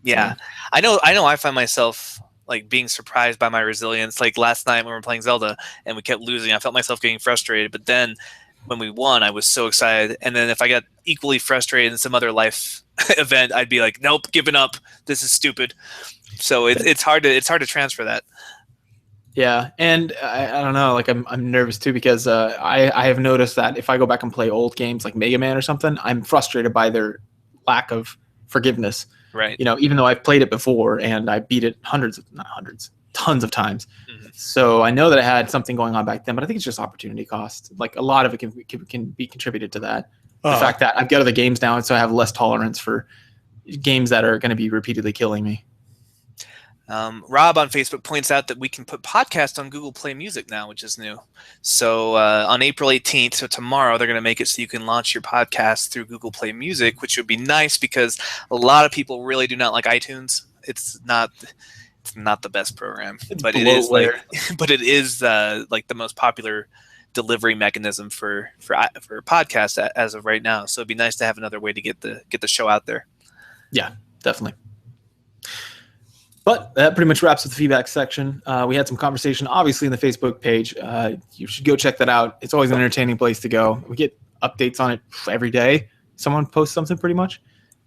yeah, Same. I know. I find myself like being surprised by my resilience. Like last night when we were playing Zelda and we kept losing, I felt myself getting frustrated. But then when we won, I was so excited. And then if I got equally frustrated in some other life event, I'd be like, nope, giving up. This is stupid. So it's hard to transfer that. Yeah, and I don't know, like I'm nervous too because I have noticed that if I go back and play old games like Mega Man or something, I'm frustrated by their lack of forgiveness. Right. You know, even though I've played it before and I beat it not hundreds, tons of times. Mhm. So I know that I had something going on back then, but I think it's just opportunity cost. Like a lot of it can be contributed to that. The fact that I've got other games now, and so I have less tolerance for games that are going to be repeatedly killing me. Rob on Facebook points out that we can put podcasts on Google Play Music now, which is new. So on April 18th, so tomorrow, they're going to make it so you can launch your podcast through Google Play Music, which would be nice because a lot of people really do not like iTunes. It's not the best program, It's but it is like, bloatware. but it is like the most popular delivery mechanism for podcasts as of right now. So it'd be nice to have another way to get the show out there. Yeah, definitely. But that pretty much wraps up the feedback section. We had some conversation, obviously, in the Facebook page. You should go check that out. It's always an entertaining place to go. We get updates on it every day. Someone posts something pretty much.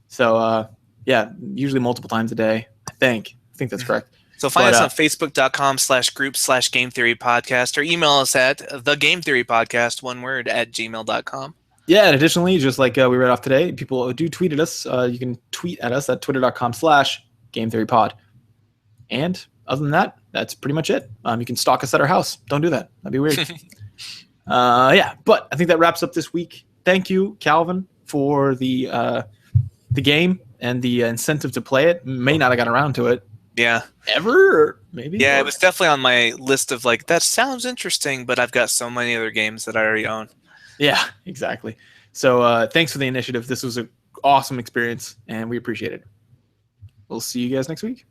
So, yeah, usually multiple times a day, I think. I think that's correct. So find us on facebook.com/group/game theory podcast or email us at thegametheorypodcast, one word, @gmail.com. Yeah, and additionally, just like we read off today, people do tweet at us. You can tweet at us at twitter.com/gametheorypod. And other than that, that's pretty much it. You can stalk us at our house. Don't do that. That'd be weird. Yeah, but I think that wraps up this week. Thank you, Calvin, for the game and the incentive to play it. May not have got around to it Yeah. ever, or maybe. Yeah, or, it was definitely on my list of like, that sounds interesting, but I've got so many other games that I already own. Yeah, exactly. So thanks for the initiative. This was an awesome experience, and we appreciate it. We'll see you guys next week.